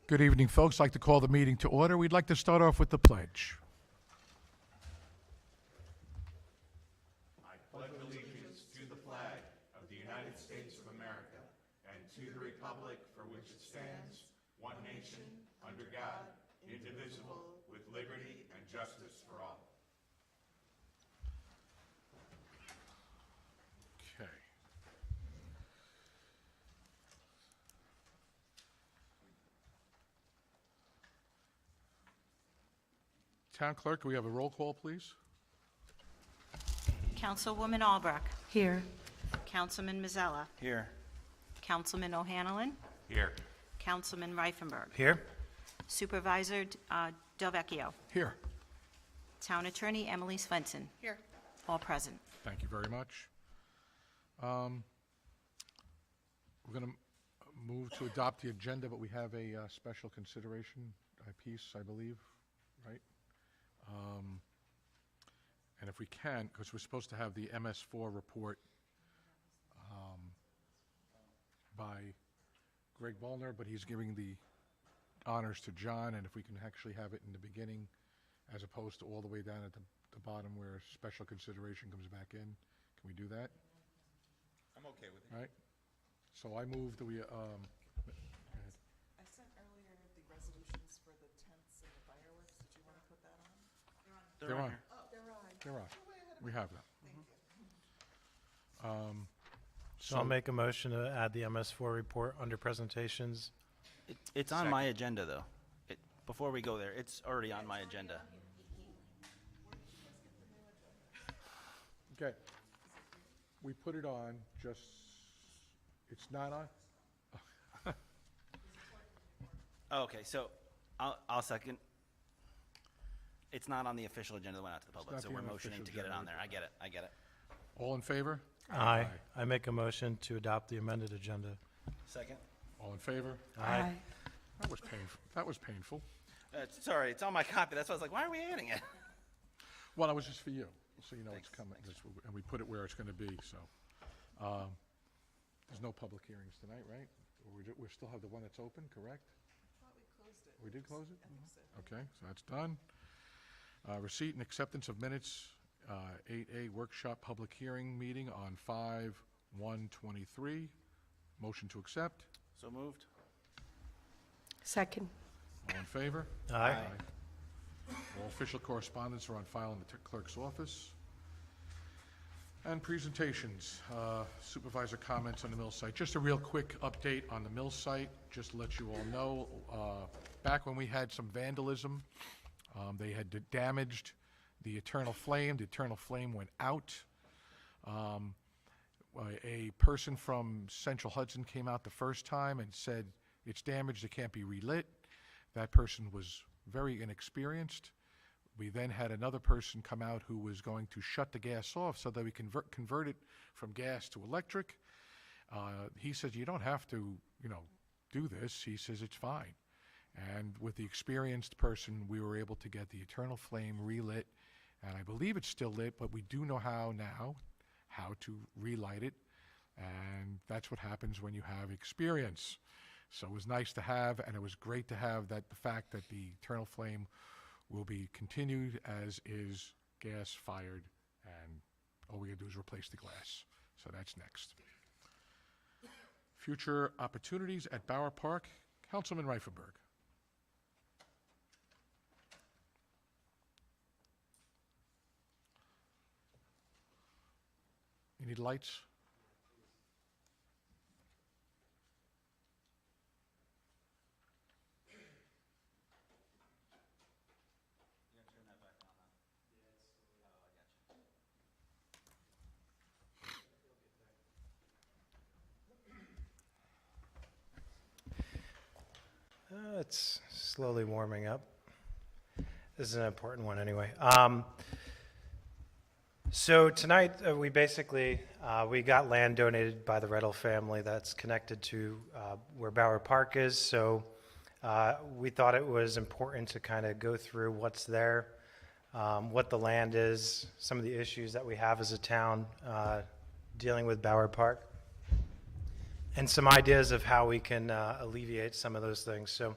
Good evening, folks. I'd like to call the meeting to order. We'd like to start off with the pledge. Okay. Town Clerk, can we have a roll call, please? Councilwoman Albrecht. Here. Councilman Mazzella. Here. Councilman O'Hanlon. Here. Councilman Reifenberg. Here. Supervisor Delvecchio. Here. Town Attorney Emily Svensson. Here. All present. Thank you very much. We're going to move to adopt the agenda, but we have a special consideration piece, I believe, right? And if we can, because we're supposed to have the MS4 report by Greg Volner, but he's giving the honors to John, and if we can actually have it in the beginning as opposed to all the way down at the bottom where special consideration comes back in, can we do that? I'm okay with it. All right? So I move that we, I sent earlier the resolutions for the tents and the fireworks. Did you want to put that on? they're on. Oh, they're on. They're on. We have that. So I'll make a motion to add the MS4 report under presentations. It's on my agenda, though. Before we go there, it's already on my agenda. Okay. We put it on, just, it's not on? Oh, okay, so I'll second. It's not on the official agenda that went out to the public, not so the we're unofficial motioning to get it on agenda. there. I get it. All in favor? Aye. I make a motion to adopt the amended agenda. Second? All in favor? Aye. That was painful. That was painful. Sorry, it's on my copy. That's why I was like, why are we adding it? Well, that was just for you, so you know it's Thanks, coming, thanks. and we put it where it's gonna be, so. There's no public hearings tonight, right? Or we still have the one that's open, correct? I thought we closed it. We did close it? I think so. Okay, so that's done. Receipt and acceptance of minutes, 8A workshop public hearing meeting on 5/1/23. Motion to accept. So moved? Second. All in favor? Aye. All official correspondence are on file in the clerk's office. And presentations, supervisor comments on the mill site. Just a real quick update on the mill site, just to let you all know. Back when we had some vandalism, they had damaged the Eternal Flame. The Eternal Flame went out. A person from Central Hudson came out the first time and said, it's damaged, it can't be relit. That person was very inexperienced. We then had another person come out who was going to shut the gas off so that we convert it from gas to electric. He says, you don't have to, do this. He says, it's fine. And with the experienced person, we were able to get the Eternal Flame relit. And I believe it's still lit, but we do know how to relight it. And that's what happens when you have experience. So it was nice to have, and it was great to have the fact that the Eternal Flame will be continued as is gas-fired, and all we gotta do is replace the glass. So that's next. Future opportunities at Bauer Park, Councilman Reifenberg. You need lights? It's slowly warming up. This is an important one anyway. So tonight, we basically, we got land donated by the Reddle family that's connected to where Bauer Park is. So we thought it was important to kind of go through what's there, what the land is, some of the issues that we have as a town dealing with Bauer Park, and some ideas of how we can alleviate some of those things. So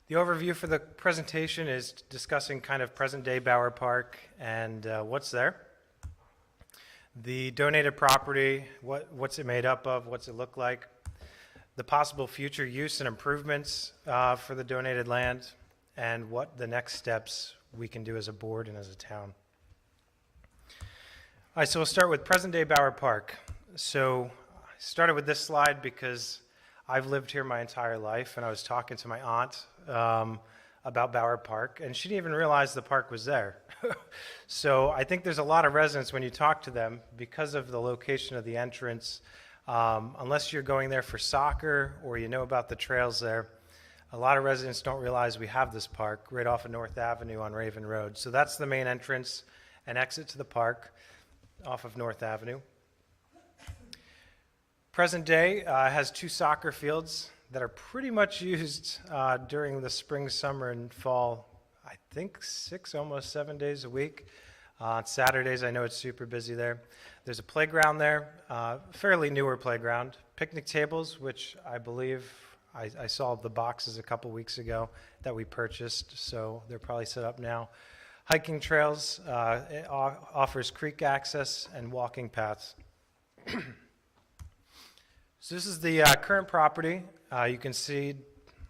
The overview for the presentation is discussing kind of present-day Bower Park and what's there. The donated property, what's it made up of, what's it look like, the possible future use and improvements for the donated land, and what the next steps we can do as a board and as a town. All right, so we'll start with present-day Bower Park. So I started with this slide because I've lived here my entire life, and I was talking to my aunt about Bower Park, and she didn't even realize the park was there. So I think there's a lot of residents, when you talk to them, because of the location of the entrance, unless you're going there for soccer or you know about the trails there, a lot of residents don't realize we have this park right off of North Avenue on Raven Road. So that's the main entrance and exit to the park off of North Avenue. Present day has 2 soccer fields that are pretty much used during the spring, summer, and fall, I think 6, almost 7 days a week. On Saturdays, I know it's super busy there. There's a playground there, fairly newer playground. Picnic tables, which I believe I saw the boxes a couple weeks ago that we purchased, so they're probably set up now. Hiking trails, it offers creek access and walking paths. So this is the current property. You can see,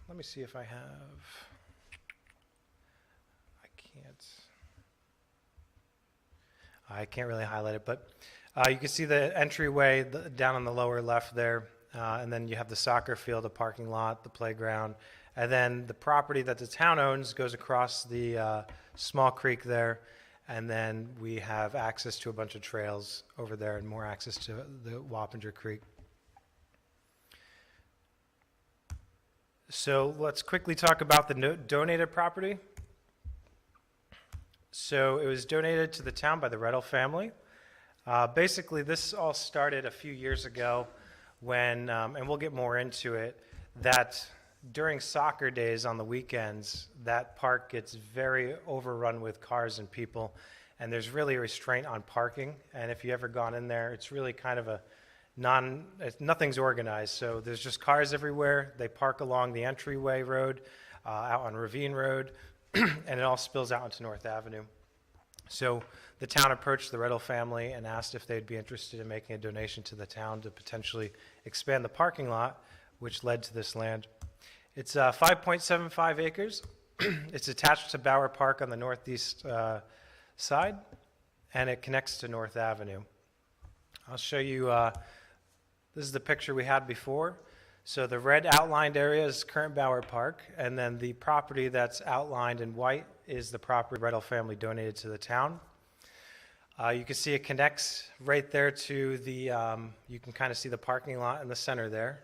let me see if I can't really highlight it, but you can see the entryway down on the lower left there, and then you have the soccer field, the parking lot, the playground, and then the property that the town owns goes across the small creek there, and then we have access to a bunch of trails over there and more access to the Wappinger Creek. So let's quickly talk about the donated property. So it was donated to the town by the Reddle family. Basically, this all started a few years ago when, and we'll get more into it, that during soccer days on the weekends, that park gets very overrun with cars and people, and there's really a restraint on parking. And if you ever gone in there, it's really kind of a nothing's organized. So there's just cars everywhere. They park along the entryway road, out on Ravine Road, and it all spills out into North Avenue. So the town approached the Reddle family and asked if they'd be interested in making a donation to the town to potentially expand the parking lot, which led to this land. It's 5.75 acres. It's attached to Bower Park on the northeast side, and it connects to North Avenue. I'll show you, this is the picture we had before. So the red outlined area is current Bower Park, and then the property that's outlined in white is the property Reddle family donated to the town. You can see it connects right there to the, you can kind of see the parking lot in the center there.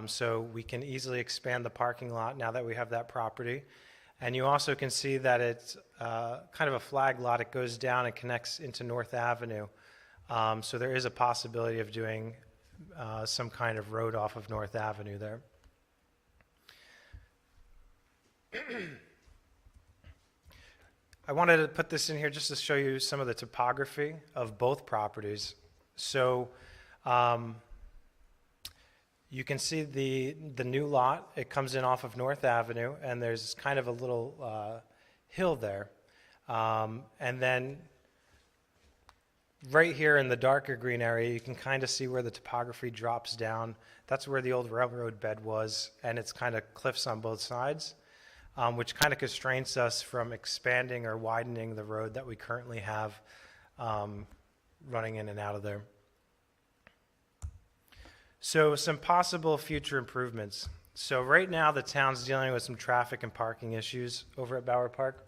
So we can easily expand the parking lot now that we have that property. And you also can see that it's kind of a flag lot. It goes down and connects into North Avenue. So there is a possibility of doing some kind of road off of North Avenue there. I wanted to put this in here just to show you some of the topography of both properties. So you can see the new lot. It comes in off of North Avenue, and there's kind of a little hill there. And then right here in the darker green area, you can kind of see where the topography drops down. That's where the old railroad bed was, and it's kind of cliffs on both sides, which kind of constrains us from expanding or widening the road that we currently have running in and out of there. So some possible future improvements. So right now, the town's dealing with some traffic and parking issues over at Bower Park.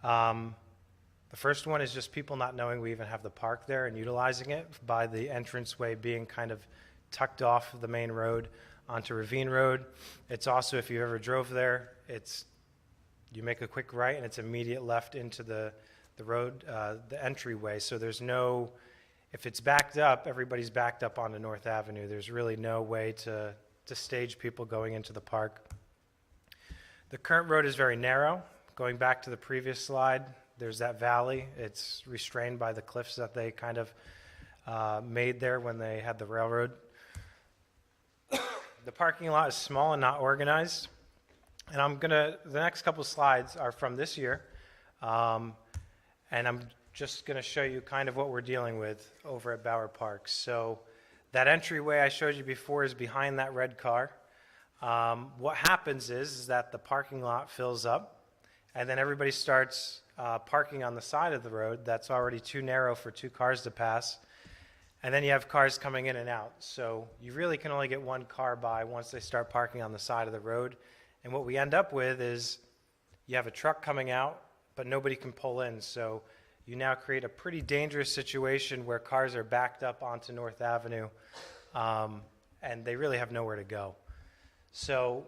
The first one is just people not knowing we even have the park there and utilizing it by the entranceway being kind of tucked off the main road onto Ravine Road. It's also, if you ever drove there, you make a quick right and it's immediate left into the road, the entryway. So there's no, if it's backed up, everybody's backed up onto North Avenue. There's really no way to stage people going into the park. The current road is very narrow. Going back to the previous slide, there's that valley. It's restrained by the cliffs that they kind of made there when they had the railroad. The parking lot is small and not organized. And the next couple slides are from this year. And I'm just going to show you kind of what we're dealing with over at Bauer Park. So that entryway I showed you before is behind that red car. What happens is that the parking lot fills up, and then everybody starts parking on the side of the road that's already too narrow for 2 cars to pass. And then you have cars coming in and out. So you really can only get 1 car by once they start parking on the side of the road. And what we end up with is you have a truck coming out, but nobody can pull in. So you now create a pretty dangerous situation where cars are backed up onto North Avenue, and they really have nowhere to go. So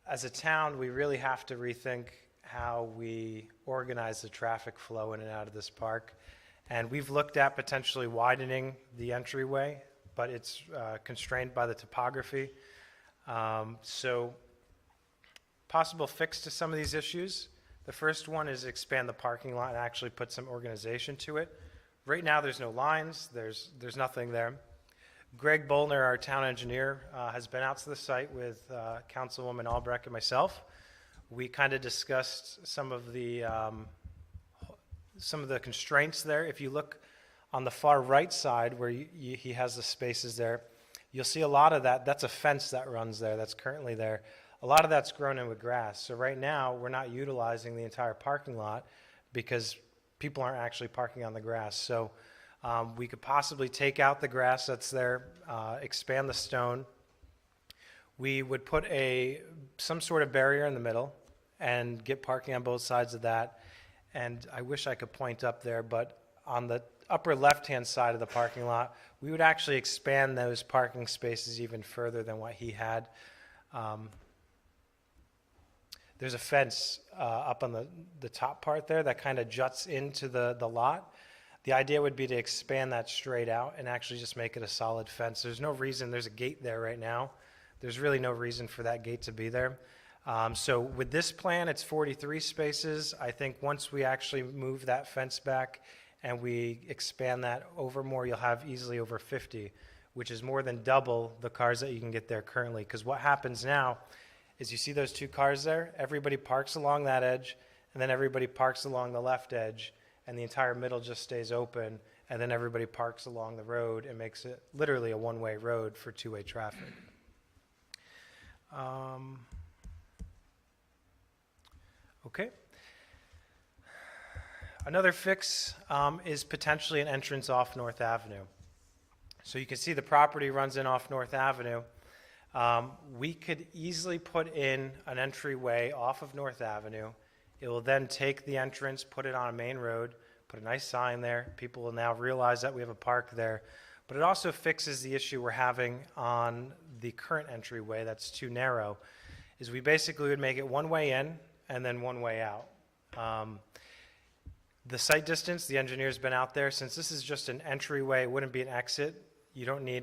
as a town, we really have to rethink how we organize the traffic flow in and out of this park. And we've looked at potentially widening the entryway, but it's constrained by the topography. So possible fix to some of these issues. The first one is expand the parking lot and actually put some organization to it. Right now, there's no lines. There's nothing there. Greg Bolner, our town engineer, has been out to the site with Councilwoman Albrecht and myself. We kind of discussed some of the constraints there. If you look on the far right side where he has the spaces there, you'll see a lot of that. That's a fence that runs there that's currently there. A lot of that's grown in with grass. So right now, we're not utilizing the entire parking lot because people aren't actually parking on the grass. So we could possibly take out the grass that's there, expand the stone. We would put some sort of barrier in the middle and get parking on both sides of that. And I wish I could point up there, but on the upper left-hand side of the parking lot, we would actually expand those parking spaces even further than what he had. There's a fence up on the top part there that kind of juts into the lot. The idea would be to expand that straight out and actually just make it a solid fence. There's no reason, there's a gate there right now. There's really no reason for that gate to be there. So with this plan, it's 43 spaces. I think once we actually move that fence back and we expand that over more, you'll have easily over 50, which is more than double the cars that you can get there currently. Because what happens now is you see those 2 cars there, everybody parks along that edge, and then everybody parks along the left edge, and the entire middle just stays open, and then everybody parks along the road and makes it literally a one-way road for 2-way traffic. Okay. Another fix is potentially an entrance off North Avenue. So you can see the property runs in off North Avenue. We could easily put in an entryway off of North Avenue. It will then take the entrance, put it on a main road, put a nice sign there. People will now realize that we have a park there. But it also fixes the issue we're having on the current entryway that's too narrow, is we basically would make it one way in and then one way out. The sight distance, the engineer's been out there. Since this is just an entryway, it wouldn't be an exit. You don't need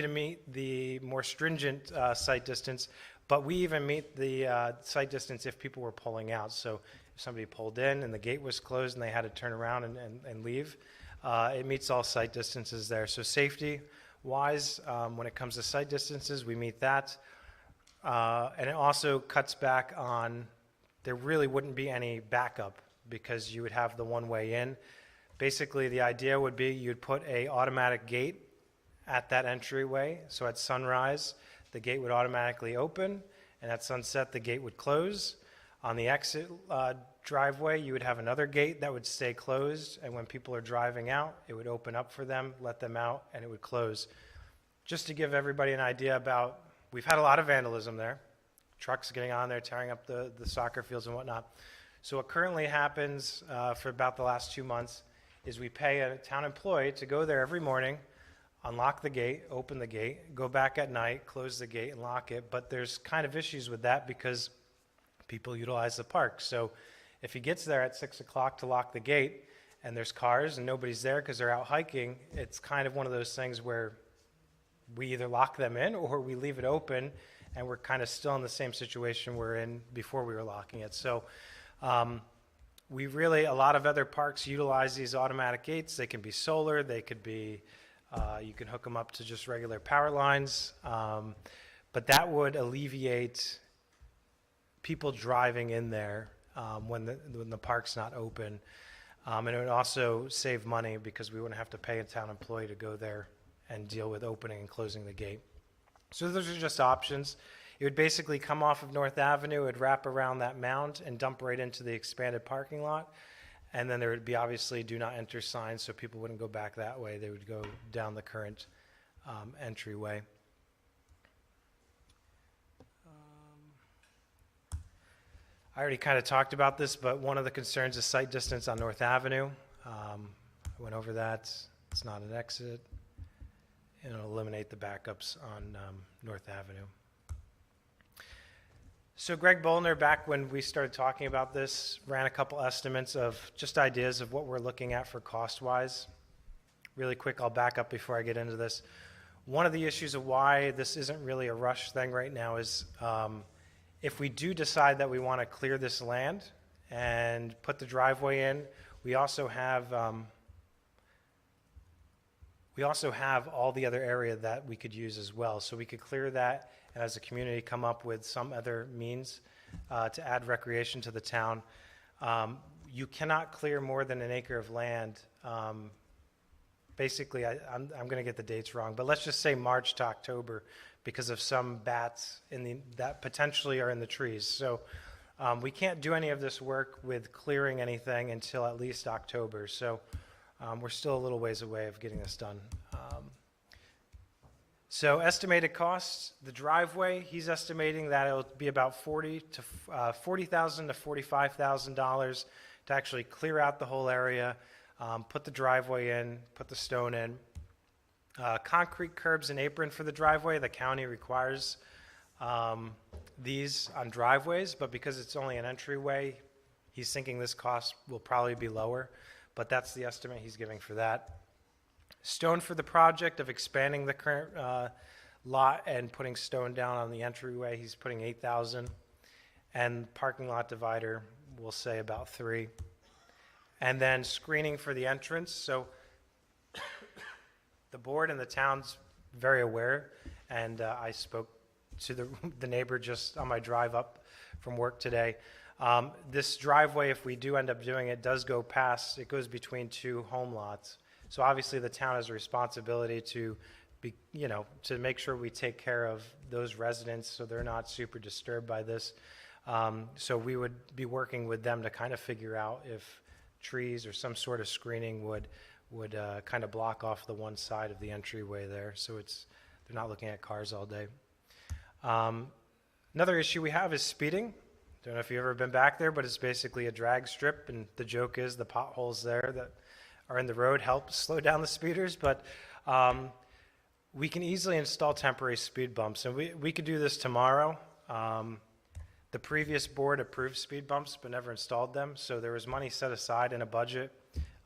to meet the more stringent sight distance, but we even meet the sight distance if people were pulling out. So if somebody pulled in and the gate was closed and they had to turn around and leave, it meets all sight distances there. So safety-wise, when it comes to sight distances, we meet that. And it also cuts back on, there really wouldn't be any backup because you would have the one way in. Basically, the idea would be you'd put a automatic gate at that entryway. So at sunrise, the gate would automatically open, and at sunset, the gate would close. On the exit driveway, you would have another gate that would stay closed, and when people are driving out, it would open up for them, let them out, and it would close. Just to give everybody an idea about, we've had a lot of vandalism there. Trucks getting on there, tearing up the soccer fields and whatnot. So what currently happens for about the last 2 months is we pay a town employee to go there every morning, unlock the gate, open the gate, go back at night, close the gate and lock it. But there's kind of issues with that because people utilize the park. So if he gets there at 6 o'clock to lock the gate and there's cars and nobody's there because they're out hiking, it's kind of one of those things where we either lock them in or we leave it open and we're kind of still in the same situation we're in before we were locking it. So a lot of other parks utilize these automatic gates. They can be solar, they could be, you can hook them up to just regular power lines. But that would alleviate people driving in there when the park's not open. And it would also save money because we wouldn't have to pay a town employee to go there and deal with opening and closing the gate. So those are just options. It would basically come off of North Avenue, it would wrap around that mound and dump right into the expanded parking lot. And then there would be obviously do not enter signs, so people wouldn't go back that way. They would go down the current entryway. I already kind of talked about this, but one of the concerns is sight distance on North Avenue. I went over that. It's not an exit. And it'll eliminate the backups on North Avenue. So Greg Bollner, back when we started talking about this, ran a couple estimates of just ideas of what we're looking at for cost-wise. Really quick, I'll back up before I get into this. One of the issues of why this isn't really a rush thing right now is if we do decide that we want to clear this land and put the driveway in, we also have all the other area that we could use as well. So we could clear that and as a community come up with some other means to add recreation to the town. You cannot clear more than an acre of land. Basically, I'm going to get the dates wrong, but let's just say March to October because of some bats that potentially are in the trees. So we can't do any of this work with clearing anything until at least October. So we're still a little ways away of getting this done. So estimated costs, the driveway, he's estimating that it'll be about $40,000 to $45,000 to actually clear out the whole area, put the driveway in, put the stone in. Concrete curbs and apron for the driveway, the county requires these on driveways, but because it's only an entryway, he's thinking this cost will probably be lower, but that's the estimate he's giving for that. Stone for the project of expanding the current lot and putting stone down on the entryway, he's putting $8,000. And parking lot divider, we'll say about $3,000. And then screening for the entrance, so the board and the town's very aware, and I spoke to the neighbor just on my drive up from work today. This driveway, if we do end up doing it, does go past, it goes between two home lots. So obviously the town has a responsibility to be, to make sure we take care of those residents so they're not super disturbed by this. So we would be working with them to kind of figure out if trees or some sort of screening would kind of block off the one side of the entryway there, so they're not looking at cars all day. Another issue we have is speeding. Don't know if you've ever been back there, but it's basically a drag strip, and the joke is the potholes there that are in the road help slow down the speeders, but we can easily install temporary speed bumps, and we could do this tomorrow. The previous board approved speed bumps but never installed them, so there was money set aside in a budget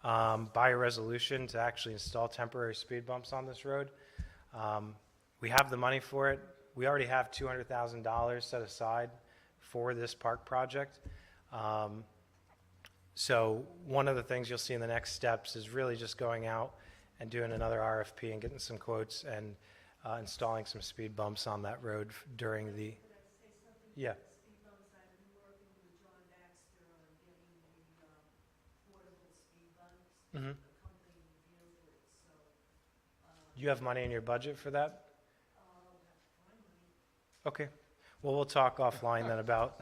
by a resolution to actually install temporary speed bumps on this road. We have the money for it. We already have $200,000 set aside for this park project. So one of the things you'll see in the next steps is really just going out and doing another RFP and getting some quotes and installing some speed bumps on that road during the, yeah. Speed bumps, I've been working with John Baxter on getting the portable speed bumps. Mhm. The company deals with, so You have money in your budget for that? I'll have to find money. Okay. Well, we'll talk offline then about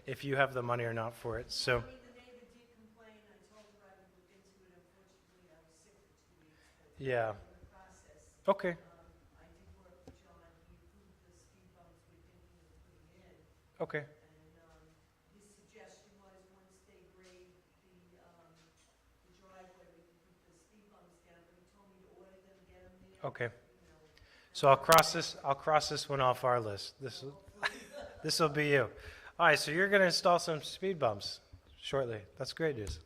if you have the money or not for it. So, I mean, the neighbor did complain, I told her I would look into it, unfortunately, I was sick for 2 weeks, but yeah. in the process, Okay. I did work with John, he approved the speed bumps we're thinking of putting in, Okay. and his suggestion was, once they grade the driveway, we can put the speed bumps down, but he told me to order them, get them there. Okay. You know, So I'll cross this one off our list. This will be you. All right, so you're going to install some speed bumps shortly. That's great news.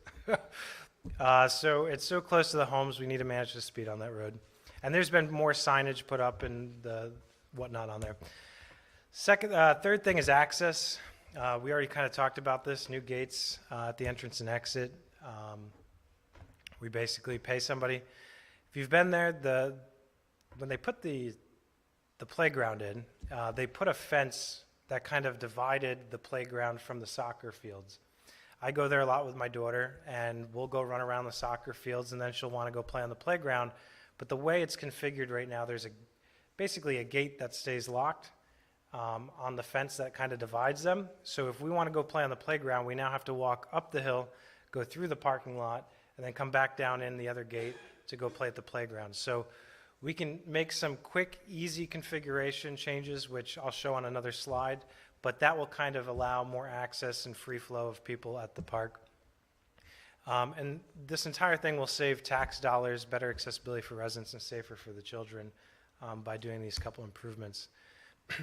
So it's so close to the homes, we need to manage the speed on that road. And there's been more signage put up and the whatnot on there. Third thing is access. We already kind of talked about this, new gates at the entrance and exit. We basically pay somebody. If you've been there, when they put the the playground in, they put a fence that kind of divided the playground from the soccer fields. I go there a lot with my daughter, and we'll go run around the soccer fields, and then she'll want to go play on the playground. But the way it's configured right now, there's basically a gate that stays locked on the fence that kind of divides them. So if we want to go play on the playground, we now have to walk up the hill, go through the parking lot, and then come back down in the other gate to go play at the playground. So we can make some quick, easy configuration changes, which I'll show on another slide, but that will kind of allow more access and free flow of people at the park. And this entire thing will save tax dollars, better accessibility for residents, and safer for the children by doing these couple improvements.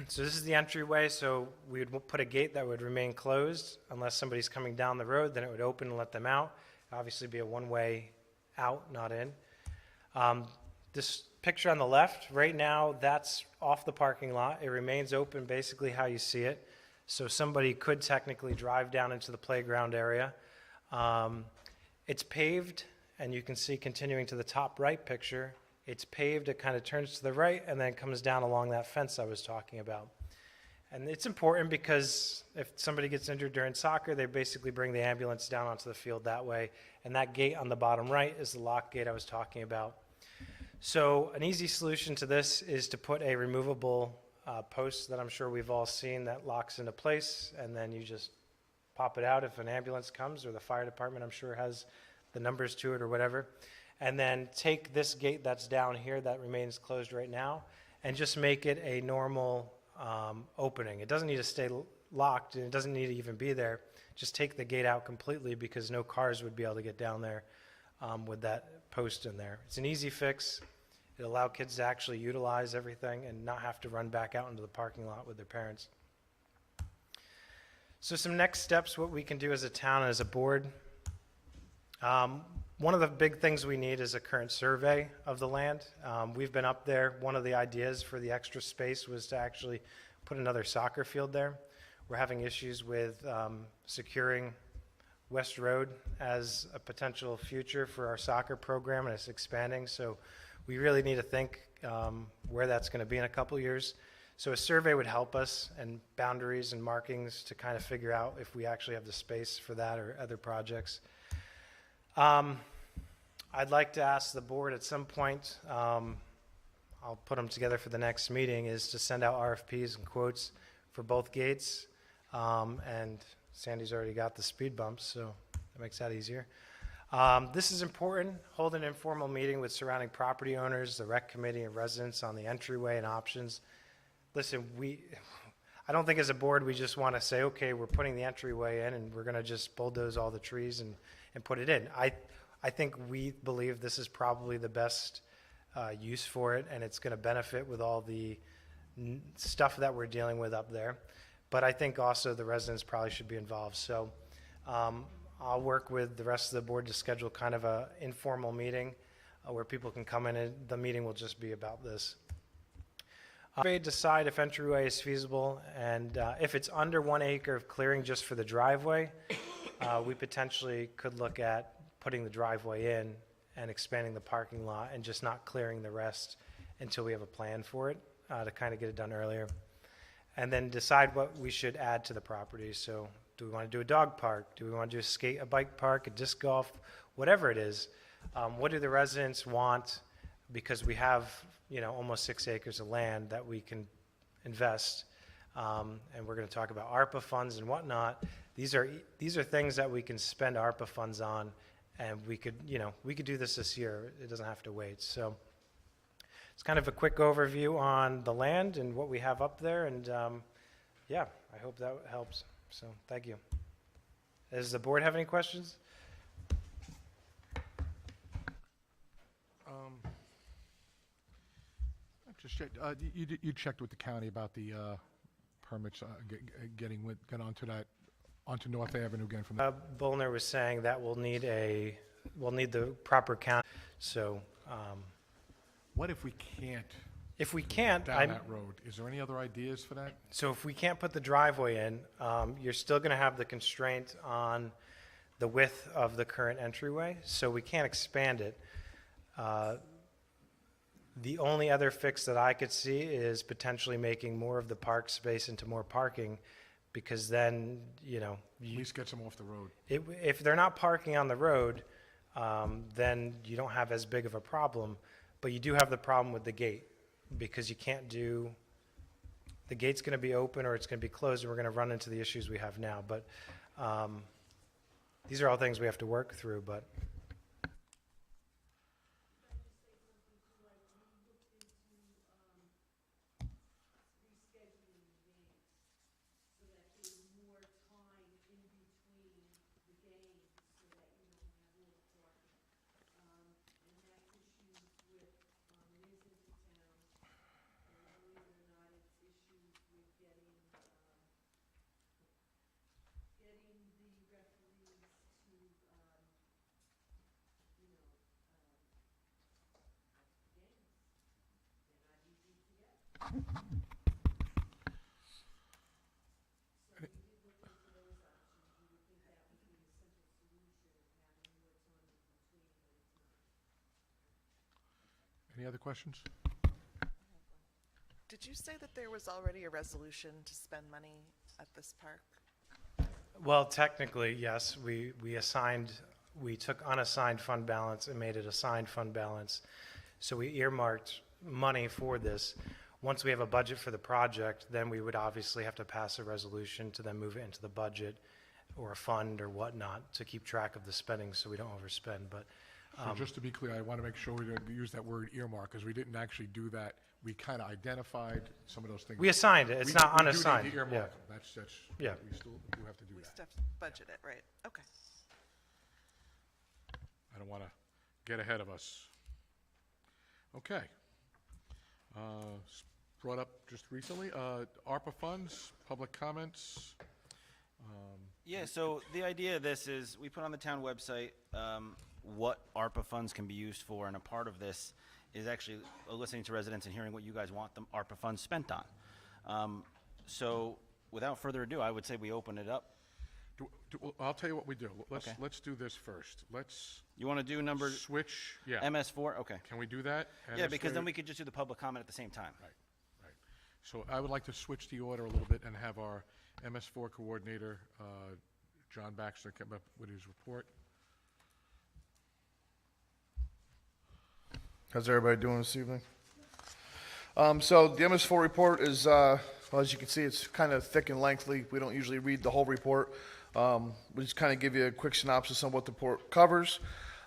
So this is the entryway, so we would put a gate that would remain closed unless somebody's coming down the road, then it would open and let them out. Obviously be a one-way out, not in. This picture on the left, right now, that's off the parking lot. It remains open basically how you see it. So somebody could technically drive down into the playground area. It's paved, and you can see continuing to the top right picture, it's paved, it kind of turns to the right, and then comes down along that fence I was talking about. And it's important because if somebody gets injured during soccer, they basically bring the ambulance down onto the field that way. And that gate on the bottom right is the lock gate I was talking about. So an easy solution to this is to put a removable post that I'm sure we've all seen that locks into place, and then you just pop it out if an ambulance comes, or the fire department I'm sure has the numbers to it or whatever. And then take this gate that's down here that remains closed right now and just make it a normal opening. It doesn't need to stay locked, and it doesn't need to even be there. Just take the gate out completely because no cars would be able to get down there with that post in there. It's an easy fix. It allows kids to actually utilize everything and not have to run back out into the parking lot with their parents. So some next steps, what we can do as a town and as a board. One of the big things we need is a current survey of the land. We've been up there. One of the ideas for the extra space was to actually put another soccer field there. We're having issues with securing West Road as a potential future for our soccer program, and it's expanding. So we really need to think where that's going to be in a couple years. So a survey would help us, and boundaries and markings to kind of figure out if we actually have the space for that or other projects. I'd like to ask the board at some point, I'll put them together for the next meeting, is to send out RFPs and quotes for both gates. And Sandy's already got the speed bumps, so that makes that easier. This is important. Hold an informal meeting with surrounding property owners, the rec committee, and residents on the entryway and options. Listen, I don't think as a board we just want to say, okay, we're putting the entryway in and we're going to just bulldoze all the trees and put it in. I think we believe this is probably the best use for it, and it's going to benefit with all the stuff that we're dealing with up there. But I think also the residents probably should be involved. So I'll work with the rest of the board to schedule kind of an informal meeting where people can come in, and the meeting will just be about this. Decide if entryway is feasible, and if it's under 1 acre of clearing just for the driveway, we potentially could look at putting the driveway in and expanding the parking lot and just not clearing the rest until we have a plan for it to kind of get it done earlier. And then decide what we should add to the property. So do we want to do a dog park? Do we want to do a bike park, a disc golf, whatever it is? What do the residents want? Because we have, almost 6 acres of land that we can invest. And we're going to talk about ARPA funds and whatnot. These are things that we can spend ARPA funds on, and we could do this year. It doesn't have to wait. So it's kind of a quick overview on the land and what we have up there, and I hope that helps. So thank you. Does the board have any questions? Just checked, you checked with the county about the permits getting onto North Avenue again from the Bullner was saying that we'll need the proper count. So What if we can't if we can't, down that road? Is there any other ideas for that? so if we can't put the driveway in, you're still going to have the constraint on the width of the current entryway, so we can't expand it. The only other fix that I could see is potentially making more of the park space into more parking, because then, you know, At least gets them off the road. if they're not parking on the road, then you don't have as big of a problem, but you do have the problem with the gate, because you can't do, the gate's going to be open or it's going to be closed, and we're going to run into the issues we have now. But these are all things we have to work through, but rescheduling games so that there's more time in between the games so that you don't have all the parking. And that's issues with, it is into town, and believe it or not, it's issues with getting the referees to, you know, games. They're not easy to get. Any other questions? Did you say that there was already a resolution to spend money at this park? well, technically, yes, we took unassigned fund balance and made it assigned fund balance. So we earmarked money for this. Once we have a budget for the project, then we would obviously have to pass a resolution to then move it into the budget or a fund or whatnot to keep track of the spending so we don't overspend. But So just to be clear, I want to make sure we don't use that word earmark, because we didn't actually do that. We kind of identified some of those things. we assigned it. It's We- not we do need unassigned. to Yeah. earmark them. That's, Yeah. we still do have to do We that. still have to budget it, right? Okay. I don't want to get ahead of us. Okay. Brought up just recently, ARPA funds, public comments. Yeah, so the idea of this is, we put on the town website what ARPA funds can be used for, and a part of this is actually listening to residents and hearing what you guys want the ARPA funds spent on. So without further ado, I would say we open it up. I'll tell you what we do. Okay. Let's do this first. Let's You want to do number switch, yeah. MS4? Okay. Can we do that? And Yeah, this because way- then we could just do the public comment at the same time. Right. So I would like to switch the order a little bit and have our MS4 coordinator, John Baxter, come up with his report. How's everybody doing this evening? So the MS4 report is, well, as you can see, it's kind of thick and lengthy. We don't usually read the whole report. We just kind of give you a quick synopsis on what the report covers.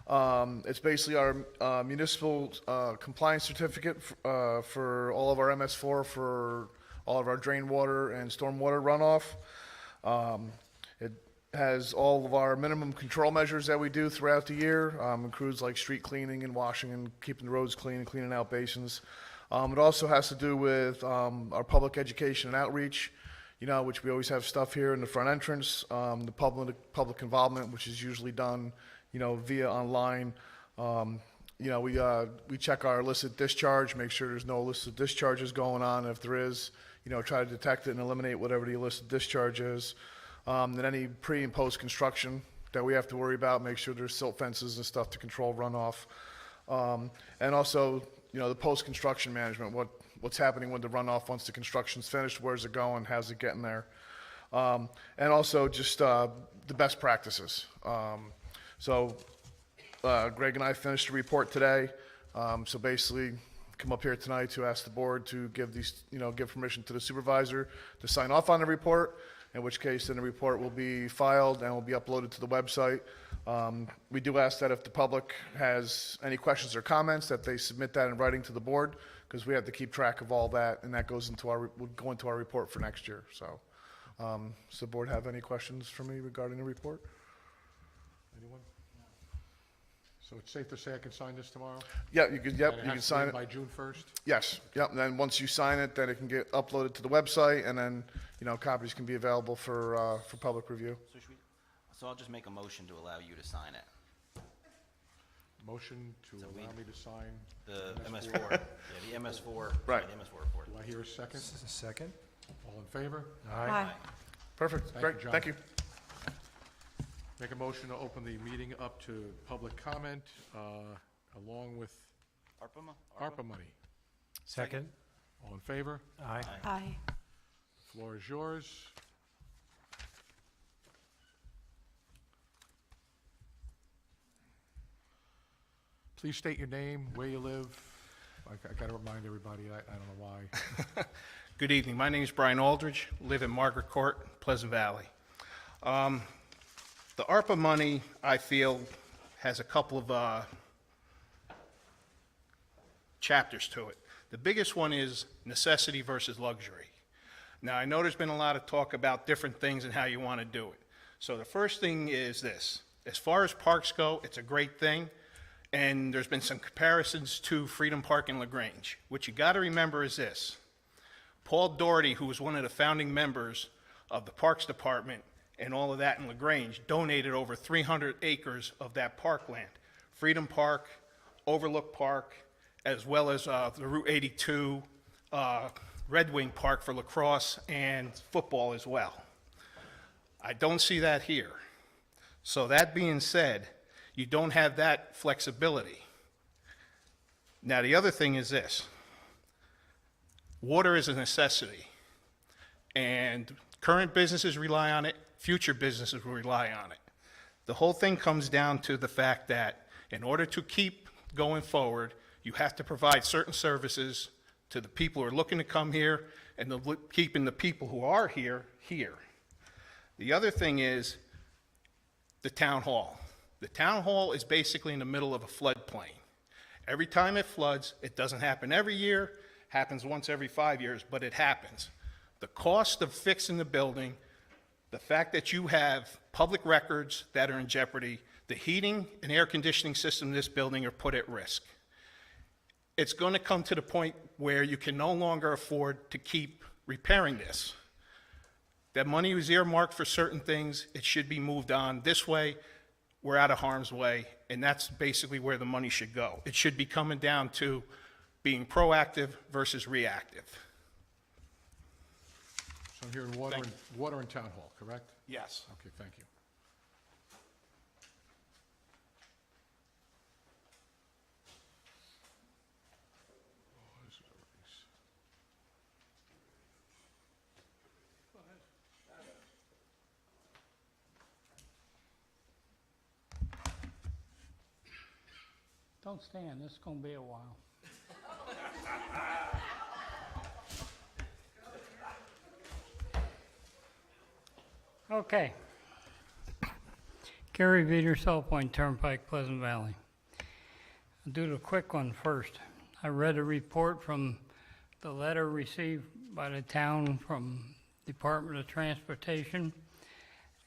It's basically our municipal compliance certificate for all of our MS4 for all of our drain water and stormwater runoff. It has all of our minimum control measures that we do throughout the year, includes like street cleaning and washing and keeping the roads clean and cleaning out basins. It also has to do with our public education and outreach, you know, which we always have stuff here in the front entrance, the public involvement, which is usually done, you know, via online. You know, we check our illicit discharge, make sure there's no illicit discharges going on. If there is, you know, try to detect it and eliminate whatever the illicit discharge is. Then any pre and post construction that we have to worry about, make sure there's silt fences and stuff to control runoff. And also, you know, the post construction management, what's happening with the runoff once the construction's finished, where's it going, how's it getting there? And also just the best practices. So Greg and I finished the report today. So basically, come up here tonight to ask the board to give these, you know, give permission to the supervisor to sign off on the report, in which case then the report will be filed and will be uploaded to the website. We do ask that if the public has any questions or comments, that they submit that in writing to the board, because we have to keep track of all that, and that goes into would go into our report for next year. So, does the board have any questions for me regarding the report? Anyone? So it's safe to say I can sign this tomorrow? Yeah, you could, yep, And you can has to sign be it. by June 1st? Yes, yep, and then once you sign it, then it can get uploaded to the website, and then, you know, copies can be available for public review. So I'll just make a motion to allow you to sign it. Motion to So we- allow me to sign The MS4, yeah, the MS4. Right. The MS4 report. Do I hear a second? A second? All in favor? Aye. Perfect, Thank great, you, John. thank you. Make a motion to open the meeting up to public comment, along with ARPA money. Second? All in favor? Aye. Aye. Floor is yours. Please state your name, where you live. I gotta remind everybody, I don't know why. Good evening. My name is Brian Aldridge, live in Margaret Court, Pleasant Valley. The ARPA money, I feel, has a couple of chapters to it. The biggest one is necessity versus luxury. Now, I know there's been a lot of talk about different things and how you want to do it. So the first thing is this. As far as parks go, it's a great thing. And there's been some comparisons to Freedom Park in LaGrange. What you got to remember is this. Paul Doherty, who was one of the founding members of the Parks Department and all of that in LaGrange, donated over 300 acres of that parkland. Freedom Park, Overlook Park, as well as the Route 82 Red Wing Park for lacrosse and football as well. I don't see that here. So that being said, you don't have that flexibility. Now, the other thing is this. Water is a necessity, and current businesses rely on it, future businesses will rely on it. The whole thing comes down to the fact that in order to keep going forward, you have to provide certain services to the people who are looking to come here and keeping the people who are here, here. The other thing is the town hall. The town hall is basically in the middle of a floodplain. Every time it floods, it doesn't happen every year, happens once every 5 years, but it happens. The cost of fixing the building, the fact that you have public records that are in jeopardy, the heating and air conditioning system in this building are put at risk. It's going to come to the point where you can no longer afford to keep repairing this. That money was earmarked for certain things. It should be moved on. This way, we're out of harm's way, and that's basically where the money should go. It should be coming down to being proactive versus reactive. So I'm hearing water and town hall, correct? Yes. Okay, thank you. Don't stand, this is gonna be a while. Okay. Gary Veeder, South Point Turnpike, Pleasant Valley. I'll do the quick one first. I read a report from the letter received by the town from Department of Transportation,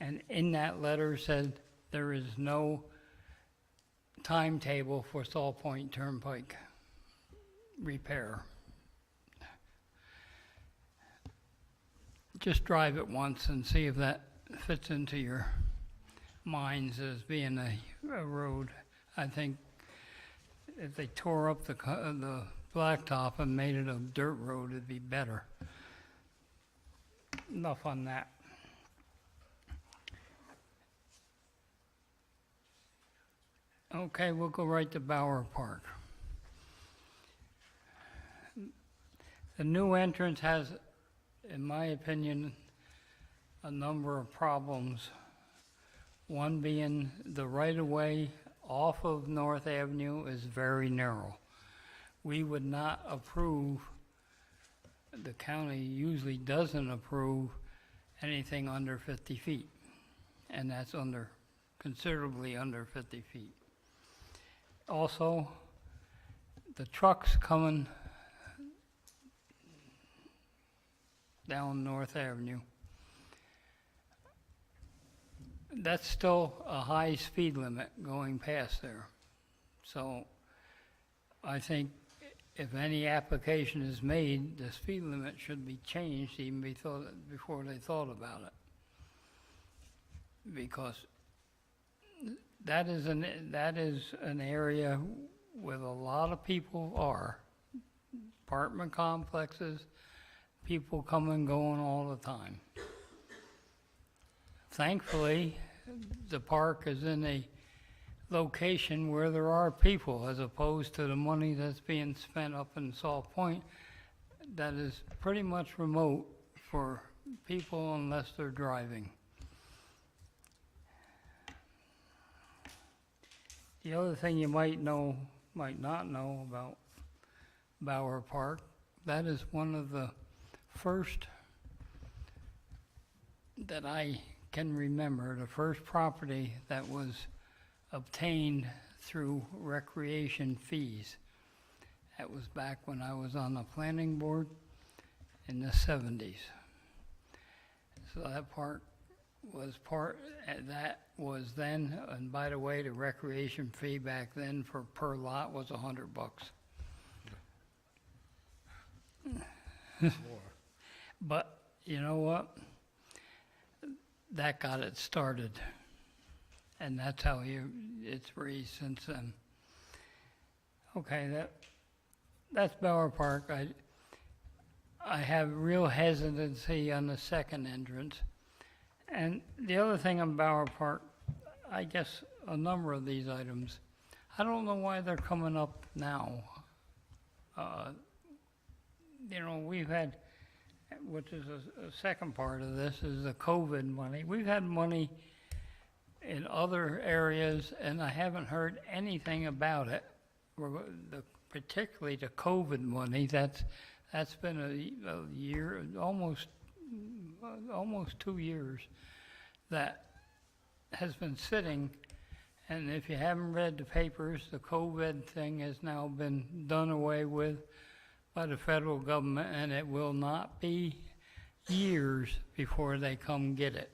and in that letter said there is no timetable for South Point Turnpike repair. Just drive it once and see if that fits into your minds as being a road. I think if they tore up the blacktop and made it a dirt road, it'd be better. Enough on that. Okay, we'll go right to Bower Park. The new entrance has, in my opinion, a number of problems. One being the right-of-way off of North Avenue is very narrow. We would not approve, the county usually doesn't approve anything under 50 feet, and that's considerably under 50 feet. Also, the trucks coming down North Avenue, that's still a high speed limit going past there. So I think if any application is made, the speed limit should be changed even before they thought about it. Because that is an area where a lot of people are, apartment complexes, people come and going all the time. Thankfully, the park is in a location where there are people, as opposed to the money that's being spent up in Saw Point that is pretty much remote for people unless they're driving. The other thing you might know, might not know about Bower Park, that is one of the first that I can remember, the first property that was obtained through recreation fees. That was back when I was on the planning board in the 70s. So that park was that was then, and by the way, the recreation fee back then for per lot was $100. But you know what? That got it started. And that's how it's raised since then. Okay, that's Bower Park. I have real hesitancy on the second entrance. And the other thing on Bower Park, I guess a number of these items, I don't know why they're coming up now. You know, we've had, which is a second part of this, is the COVID money. We've had money in other areas, and I haven't heard anything about it. Particularly the COVID money, that's been a year, almost 2 years, that has been sitting. And if you haven't read the papers, the COVID thing has now been done away with by the federal government, and it will not be years before they come get it.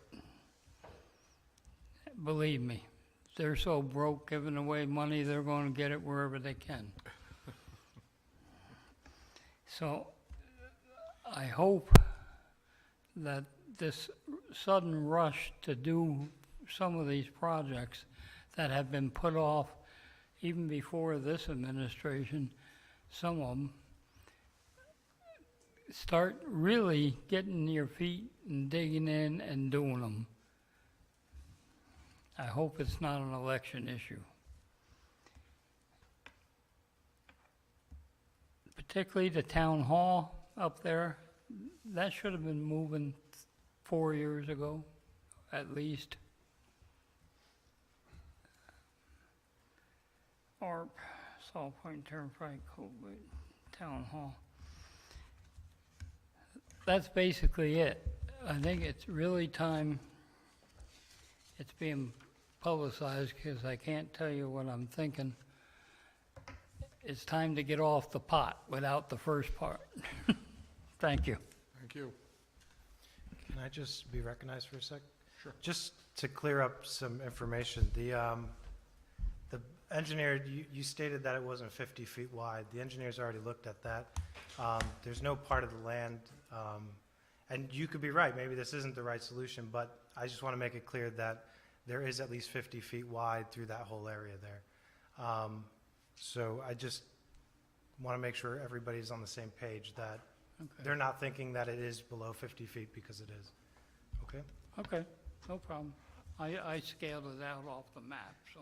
Believe me, they're so broke giving away money, they're going to get it wherever they can. So I hope that this sudden rush to do some of these projects that have been put off even before this administration, some of them, start really getting your feet and digging in and doing them. I hope it's not an election issue. Particularly the town hall up there, that should have been moving 4 years ago, at least. Or Saw Point Turnpike, Town Hall. That's basically it. I think it's really time, it's being publicized because I can't tell you what I'm thinking. It's time to get off the pot without the first part. Thank you. Thank you. Can I just be recognized for a sec? Sure. Just to clear up some information, the engineer, you stated that it wasn't 50 feet wide. The engineer's already looked at that. There's no part of the land, and you could be right, maybe this isn't the right solution, but I just want to make it clear that there is at least 50 feet wide through that whole area there. So I just want to make sure everybody's on the same page, that they're not thinking that it is below 50 feet, because it is. Okay? Okay, no problem. I scaled it out off the map, so.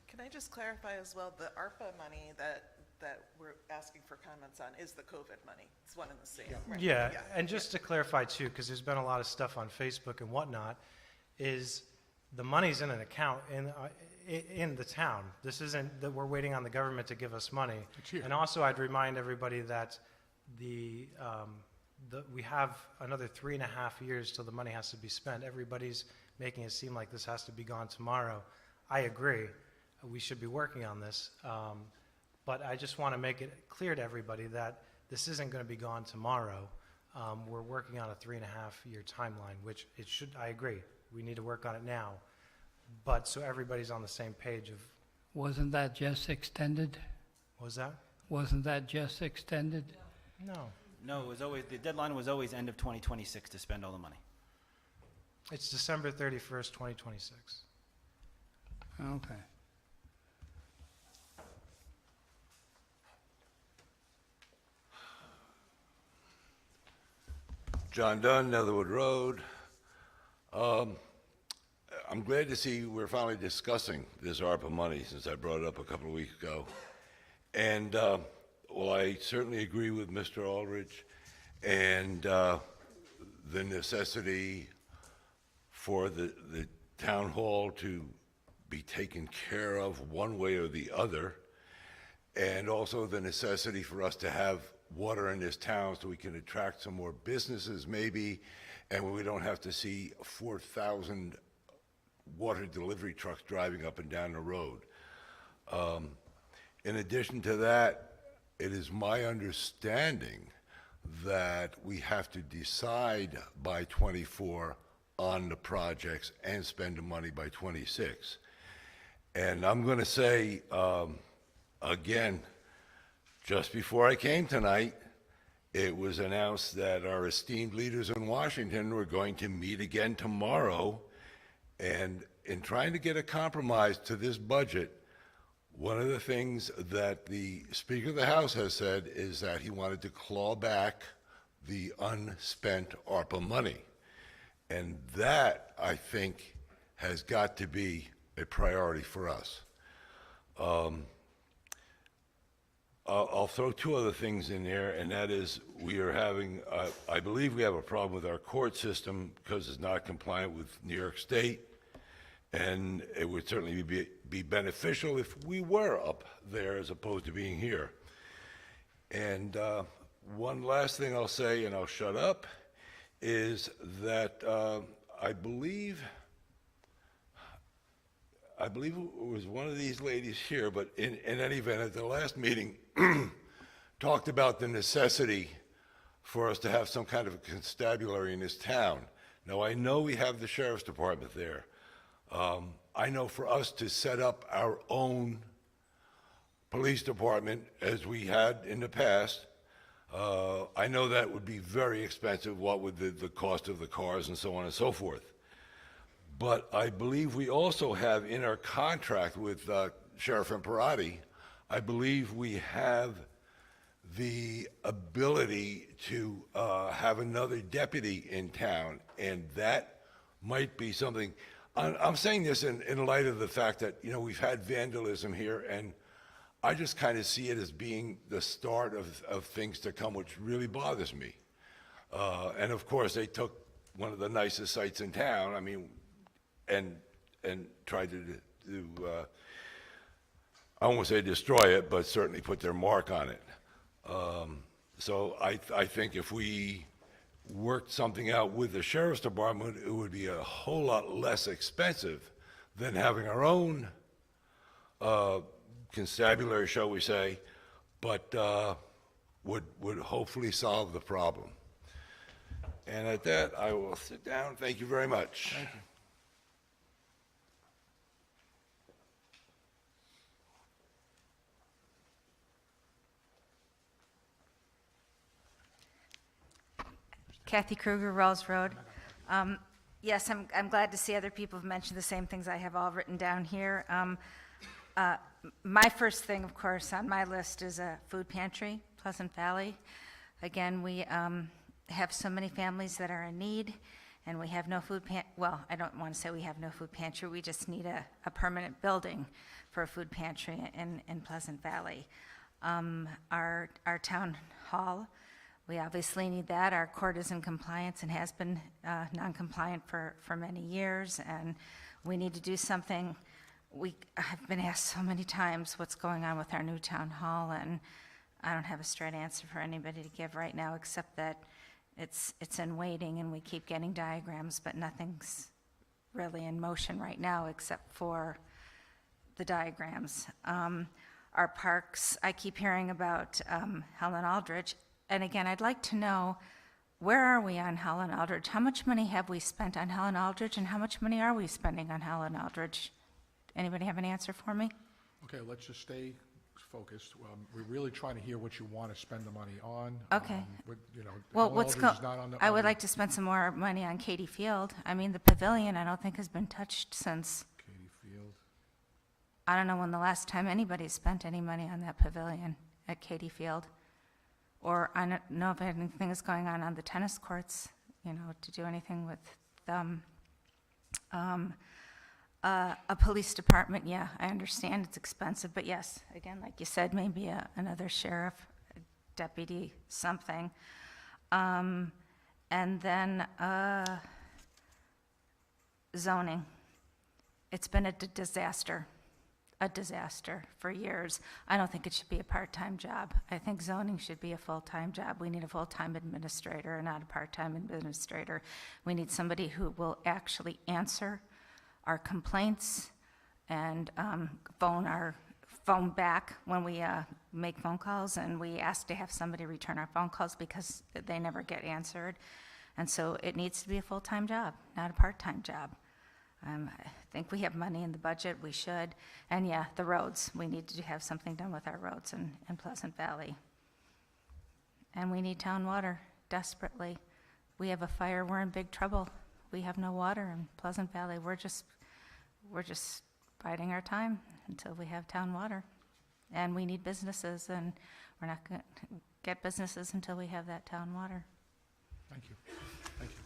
Can I just clarify as well, the ARPA money that we're asking for comments on is the COVID money? It's one and the same, right? Yeah, and just to clarify too, because there's been a lot of stuff on Facebook and whatnot, is the money's in an account in the town. This isn't that we're waiting on the government to give us money. It's here. And also, I'd remind everybody that we have another 3.5 years till the money has to be spent. Everybody's making it seem like this has to be gone tomorrow. I agree. We should be working on this. But I just want to make it clear to everybody that this isn't going to be gone tomorrow. We're working on a 3.5-year timeline, which it should, I agree. We need to work on it now. But so everybody's on the same page of, Wasn't that just extended? what was that? Wasn't that just extended? No. No, it was always, the deadline was always end of 2026 to spend all the money. It's December 31st, 2026. Okay. John Dunn, Netherwood Road. I'm glad to see we're finally discussing this ARPA money since I brought it up a couple of weeks ago. And, well, I certainly agree with Mr. Aldridge and the necessity for the town hall to be taken care of one way or the other, and also the necessity for us to have water in this town so we can attract some more businesses maybe, and we don't have to see 4,000 water delivery trucks driving up and down the road. In addition to that, it is my understanding that we have to decide by '24 on the projects and spend the money by '26. And I'm going to say, again, just before I came tonight, it was announced that our esteemed leaders in Washington were going to meet again tomorrow. And in trying to get a compromise to this budget, one of the things that the Speaker of the House has said is that he wanted to claw back the unspent ARPA money. And that, I think, has got to be a priority for us. I'll throw two other things in there, and that is we are having, I believe we have a problem with our court system because it's not compliant with New York State, and it would certainly be beneficial if we were up there as opposed to being here. And one last thing I'll say, and I'll shut up, is that I believe it was one of these ladies here, but in any event, at the last meeting, talked about the necessity for us to have some kind of a constabulary in this town. Now, I know we have the sheriff's department there. I know for us to set up our own police department, as we had in the past, I know that would be very expensive, what with the cost of the cars and so on and so forth. But I believe we also have in our contract with Sheriff Imperati, I believe we have the ability to have another deputy in town, and that might be something. I'm saying this in light of the fact that, you know, we've had vandalism here, and I just kind of see it as being the start of things to come, which really bothers me. And of course, they took one of the nicest sites in town, I mean, and tried to I won't say destroy it, but certainly put their mark on it. So I think if we worked something out with the sheriff's department, it would be a whole lot less expensive than having our own constabulary, shall we say, but would hopefully solve the problem. And at that, I will sit down. Thank you very much. Thank you. Kathy Kruger, Rawls Road. Yes, I'm glad to see other people have mentioned the same things I have all written down here. My first thing, of course, on my list is a food pantry, Pleasant Valley. Again, we have so many families that are in need, and we have no food well, I don't want to say we have no food pantry, we just need a permanent building for a food pantry in Pleasant Valley. Our town hall, we obviously need that. Our court is in compliance and has been non-compliant for many years, and we need to do something. I've been asked so many times what's going on with our new town hall, and I don't have a straight answer for anybody to give right now, except that it's in waiting, and we keep getting diagrams, but nothing's really in motion right now except for the diagrams. Our parks, I keep hearing about Helen Aldridge. And again, I'd like to know, where are we on Helen Aldridge? How much money have we spent on Helen Aldridge, and how much money are we spending on Helen Aldridge? Anybody have an answer for me? Okay, let's just stay focused. We're really trying to hear what you want to spend the money on. Okay. You know, Well, Helen Aldridge is not on the. I would like to spend some more money on Katie Field. I mean, the pavilion, I don't think has been touched since, Katie Field. I don't know when the last time anybody spent any money on that pavilion at Katie Field. Or I don't know if anything is going on the tennis courts, you know, to do anything with them. A police department, yeah, I understand it's expensive, but yes, again, like you said, maybe another sheriff, deputy, something. And then zoning. It's been a disaster for years. I don't think it should be a part-time job. I think zoning should be a full-time job. We need a full-time administrator, not a part-time administrator. We need somebody who will actually answer our complaints and phone back when we make phone calls, and we ask to have somebody return our phone calls because they never get answered. And so it needs to be a full-time job, not a part-time job. I think we have money in the budget, we should. And yeah, the roads, we need to have something done with our roads in Pleasant Valley. And we need town water desperately. We have a fire, we're in big trouble. We have no water in Pleasant Valley. We're just biding our time until we have town water. And we need businesses, and we're not going to get businesses until we have that town water. Thank you. Thank you.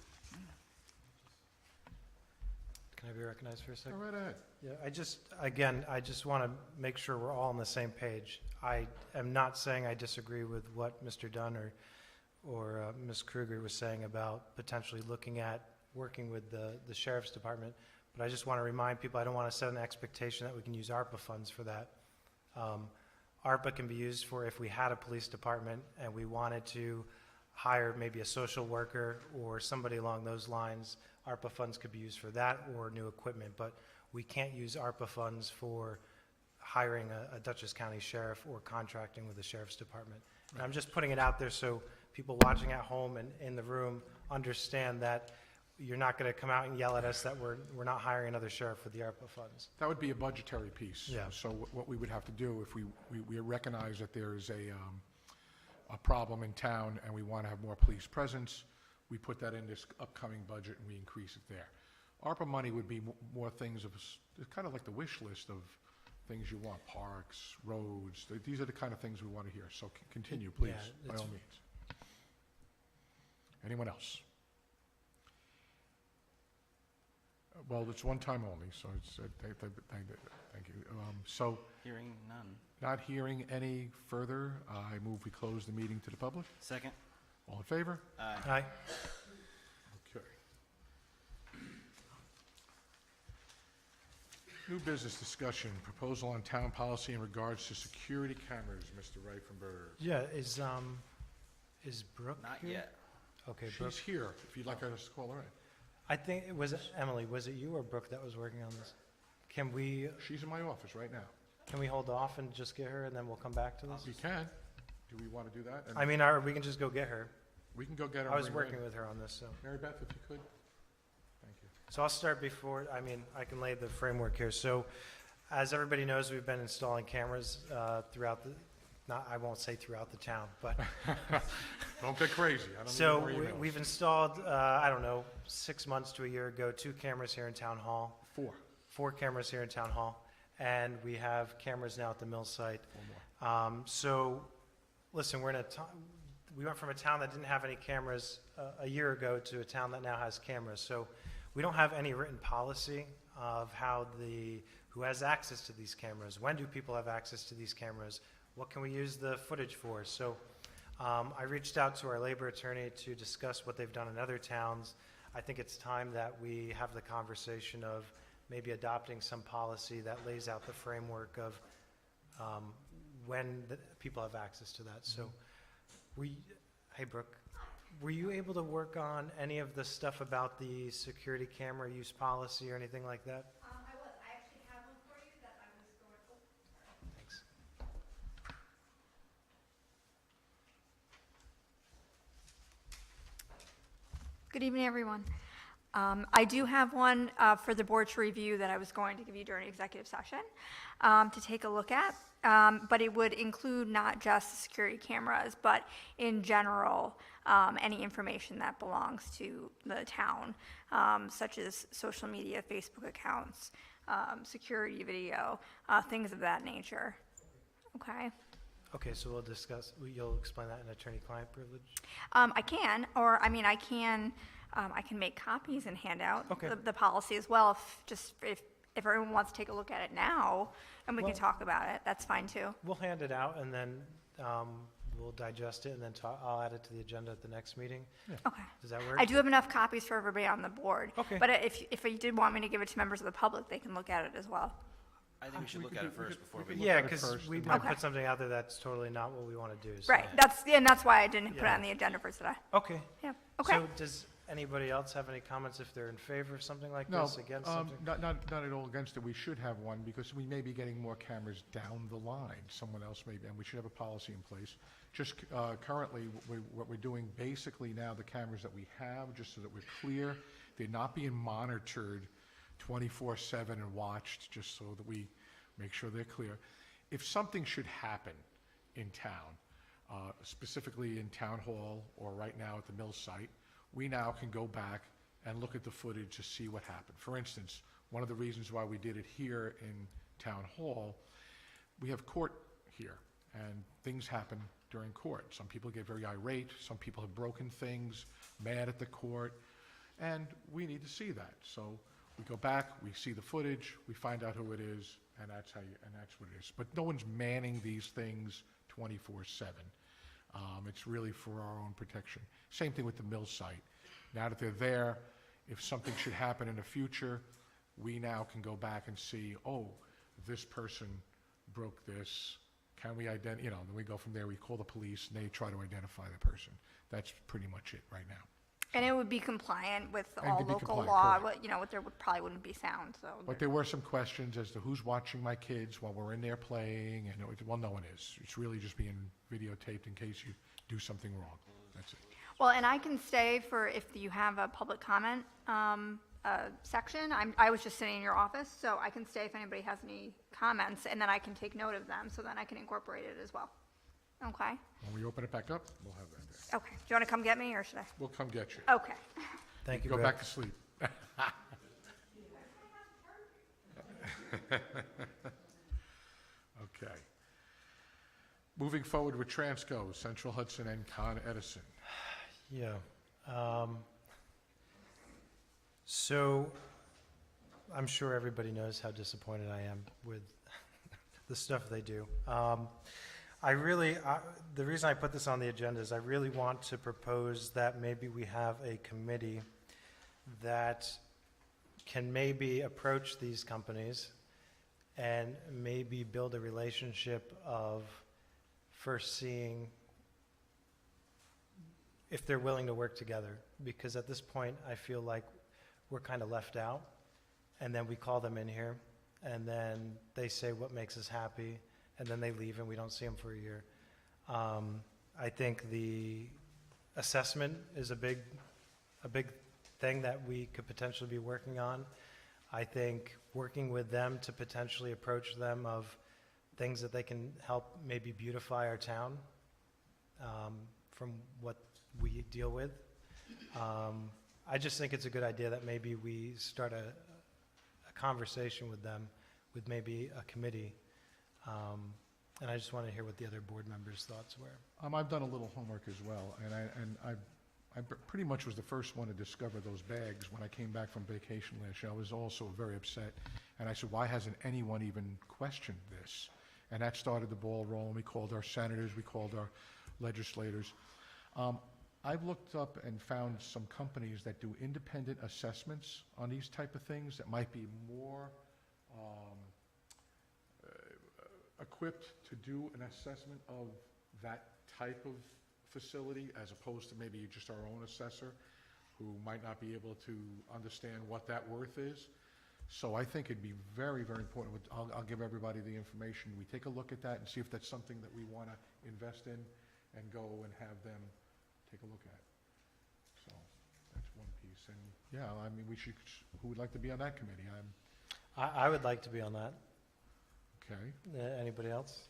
Can I be recognized for a second? Go right ahead. Yeah, I just want to make sure we're all on the same page. I am not saying I disagree with what Mr. Dunn or Ms. Kruger was saying about potentially looking at working with the sheriff's department, but I just want to remind people, I don't want to set an expectation that we can use ARPA funds for that. ARPA can be used for if we had a police department and we wanted to hire maybe a social worker or somebody along those lines. ARPA funds could be used for that or new equipment, but we can't use ARPA funds for hiring a Dutchess County sheriff or contracting with the sheriff's department. And I'm just putting it out there so people watching at home and in the room understand that you're not going to come out and yell at us that we're not hiring another sheriff with the ARPA funds. That would be a budgetary piece. Yeah. So what we would have to do, if we recognize that there is a problem in town and we want to have more police presence, we put that in this upcoming budget and we increase it there. ARPA money would be more things of, it's kind of like the wish list of things you want, parks, roads. These are the kind of things we want to hear. So continue, please, Yeah, by all means. Anyone else? Well, it's one time only, so it's, thank you. So, Hearing none. not hearing any further, I move we close the meeting to the public. Second? All in favor? Aye. Aye. Okay. New business discussion, proposal on town policy in regards to security cameras, Mr. Reifenberg. Yeah, is Brooke Not here? yet. Okay, Brooke. She's here, if you'd like us to call her in. I think, Emily, was it you or Brooke that was working on this? Can we She's in my office right now. hold off and just get her and then we'll come back to this? We can. Do we want to do that? And I mean, we can just go get her. we can go get her. I was and bring her working in. with her on this, so. Mary Beth, if you could. Thank you. So I'll start I can lay the framework here. So as everybody knows, we've been installing cameras throughout I won't say throughout the town, but. Don't get crazy. I don't So need more emails. we've installed, 6 months to a year ago, 2 cameras here in Town Hall. 4 cameras here in Town Hall, and we have cameras now at the mill site. 4 more. So, listen, we went from a town that didn't have any cameras a year ago to a town that now has cameras. So we don't have any written policy of who has access to these cameras, when do people have access to these cameras, what can we use the footage for? So I reached out to our labor attorney to discuss what they've done in other towns. I think it's time that we have the conversation of maybe adopting some policy that lays out the framework of when people have access to that. So, hey Brooke, were you able to work on any of the stuff about the security camera use policy or anything like that? I was. I actually have one for you that I was going, Thanks. Good evening, everyone. I do have one for the board to review that I was going to give you during executive session to take a look at, but it would include not just the security cameras, but in general, any information that belongs to the town, such as social media, Facebook accounts, security video, things of that nature. Okay? Okay, so you'll explain that in attorney-client privilege? I can, or I mean, I can make copies and hand out Okay. the policy as well, if if everyone wants to take a look at it now, and we can Well- talk about it, that's fine too. We'll hand it out, and then we'll digest it, and then I'll add it to the agenda at the next meeting. Okay. Does that work? I do have enough copies for everybody on the board. Okay. But if you did want me to give it to members of the public, they can look at it as well. I think we should look at it first before we. Yeah, at it because first we and might then- put something out there that's totally not what we want to do. So. Right, that's why I didn't put it Yeah. on the agenda for today. Okay. Yeah, okay. So does anybody else have any comments if they're in favor of something like No, this, against something? not at all against it. We should have one because we may be getting more cameras down the line. Someone else may, and we should have a policy in place. Just currently, what we're doing basically now, the cameras that we have, just so that we're clear, they're not being monitored 24/7 and watched, just so that we make sure they're clear. If something should happen in town, specifically in Town Hall or right now at the mill site, we now can go back and look at the footage to see what happened. For instance, one of the reasons why we did it here in Town Hall, we have court here, and things happen during court. Some people get very irate, some people have broken things, mad at the court, and we need to see that. So we go back, we see the footage, we find out who it is, and that's what it is. But no one's manning these things 24/7. It's really for our own protection. Same thing with the mill site. Now that they're there, if something should happen in the future, we now can go back and see, oh, this person broke this. Can we then we go from there, we call the police, and they try to identify the person. That's pretty much it right now. And it would be compliant with And all to be local compliant, law, correct. what there probably wouldn't be sound, so. But there were some questions as to who's watching my kids while we're in there playing, and, well, no one is. It's really just being videotaped in case you do something wrong. That's it. Well, and I can stay for if you have a public comment section. I was just sitting in your office, so I can stay if anybody has any comments, and then I can take note of them, so then I can incorporate it as well. Okay? When we open it back up, we'll have that there. Okay. Do you want to come get me, or should I? We'll come get you. Okay. Thank you, Go Greg. back to sleep. Okay. Moving forward with Transco, Central Hudson and Con Edison. Yeah. So I'm sure everybody knows how disappointed I am with the stuff they do. The reason I put this on the agenda is I really want to propose that maybe we have a committee that can maybe approach these companies and maybe build a relationship of first seeing if they're willing to work together. Because at this point, I feel like we're kind of left out. And then we call them in here, and then they say what makes us happy, and then they leave and we don't see them for a year. I think the assessment is a big thing that we could potentially be working on. I think working with them to potentially approach them of things that they can help maybe beautify our town from what we deal with. I just think it's a good idea that maybe we start a conversation with them, with maybe a committee. And I just want to hear what the other board members' thoughts were. I've done a little homework as well, and I pretty much was the first one to discover those bags when I came back from vacation last year. I was also very upset, and I said, why hasn't anyone even questioned this? And that started the ball rolling. We called our senators, we called our legislators. I've looked up and found some companies that do independent assessments on these type of things that might be more equipped to do an assessment of that type of facility as opposed to maybe just our own assessor who might not be able to understand what that worth is. So I think it'd be very, very important. I'll give everybody the information. We take a look at that and see if that's something that we want to invest in and go and have them take a look at. So that's one piece. And yeah, I mean, who would like to be on that committee? I would like to be on that. Okay. Anybody else?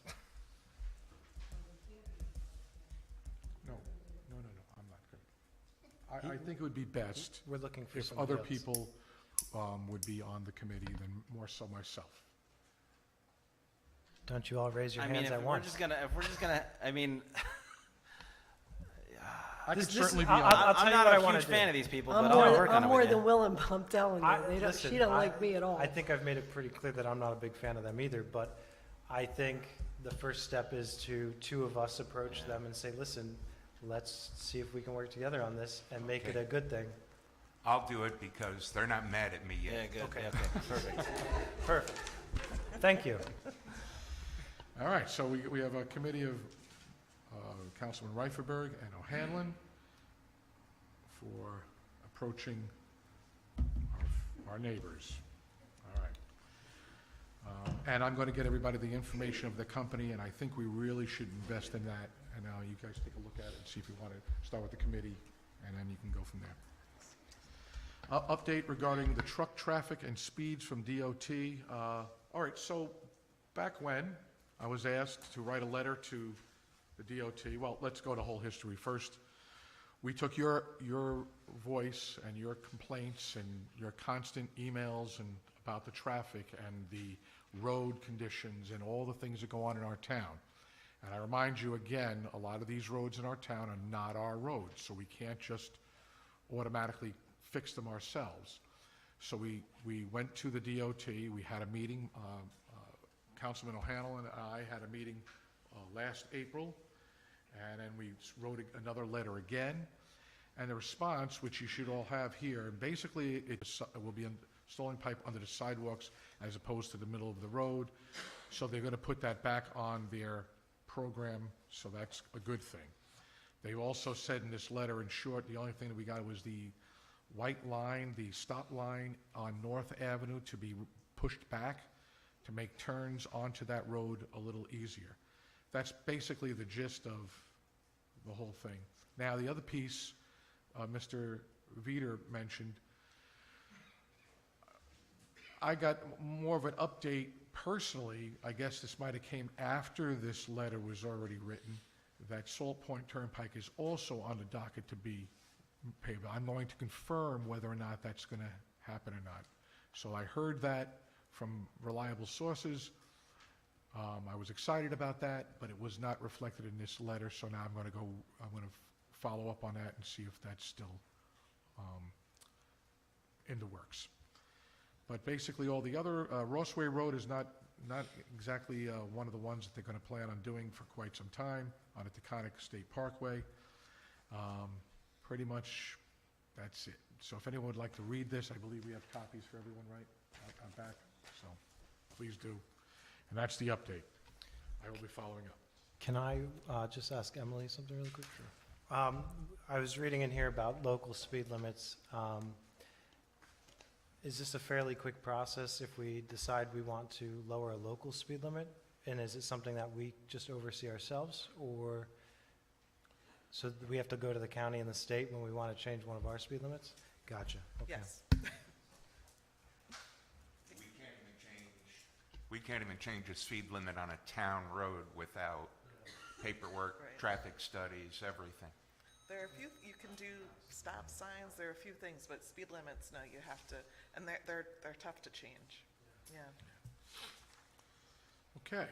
No, I'm not good. I think it would be best We're looking for if somebody other else. people would be on the committee than more so myself. Don't you all raise your I mean, hands if at we're once? just gonna, I mean, I could This- certainly be I'll- on I'll that. tell I'm you not what I a wanna huge do. fan of these people, I'm but I want to more, work on I'm it more with than you. willing, I'm telling you. Listen, She don't like me at all. I think I've made it pretty clear that I'm not a big fan of them either, but I think the first step is to two of us approach them and say, listen, let's see if we can work together on this and make it Okay. a good thing. I'll do it because they're not mad at me Yeah, yet. good. Okay. Yeah, okay, perfect. Perfect. Thank you. All right, so we have a committee of Councilman Reifenberg and O'Hanlon for approaching our neighbors. All right. And I'm going to get everybody the information of the company, and I think we really should invest in that. And now you guys take a look at it and see if you want to start with the committee, and then you can go from there. Update regarding the truck traffic and speeds from DOT. All right, so back when I was asked to write a letter to the DOT, well, let's go to whole history. First, we took your voice and your complaints and your constant emails and about the traffic and the road conditions and all the things that go on in our town. And I remind you again, a lot of these roads in our town are not our roads, so we can't just automatically fix them ourselves. So we went to the DOT, we had a meeting, Councilman O'Hanlon and I had a meeting last April, and then we wrote another letter again, and the response, which you should all have here, and basically it will be installing pipe under the sidewalks as opposed to the middle of the road, so they're going to put that back on their program, so that's a good thing. They also said in this letter, in short, the only thing that we got was the white line, the stop line on North Avenue to be pushed back to make turns onto that road a little easier. That's basically the gist of the whole thing. Now, the other piece Mr. Veeder mentioned, I got more of an update personally. I guess this might have came after this letter was already written, that Salt Point Turnpike is also on the docket to be paved. I'm going to confirm whether or not that's going to happen or not. So I heard that from reliable sources. I was excited about that, but it was not reflected in this letter, so now I'm going to follow up on that and see if that's still in the works. But basically, all the other, Rossway Road is not exactly one of the ones that they're going to plan on doing for quite some time on a Taconic State Parkway. Pretty much, that's it. So if anyone would like to read this, I believe we have copies for everyone, right, on back, so please do. And that's the update. I will be following up. Can I just ask Emily something really quick? Sure. I was reading in here about local speed limits. Is this a fairly quick process if we decide we want to lower a local speed limit? And is it something that we just oversee ourselves, or so we have to go to the county and the state when we want to change one of our speed limits? Gotcha. Okay. Yes. We can't even change a speed limit on a town road without paperwork, Right. traffic studies, everything. There are a few, you can do stop signs, there are a few things, but speed limits, no, you have to, and they're tough to change. Yeah. Okay.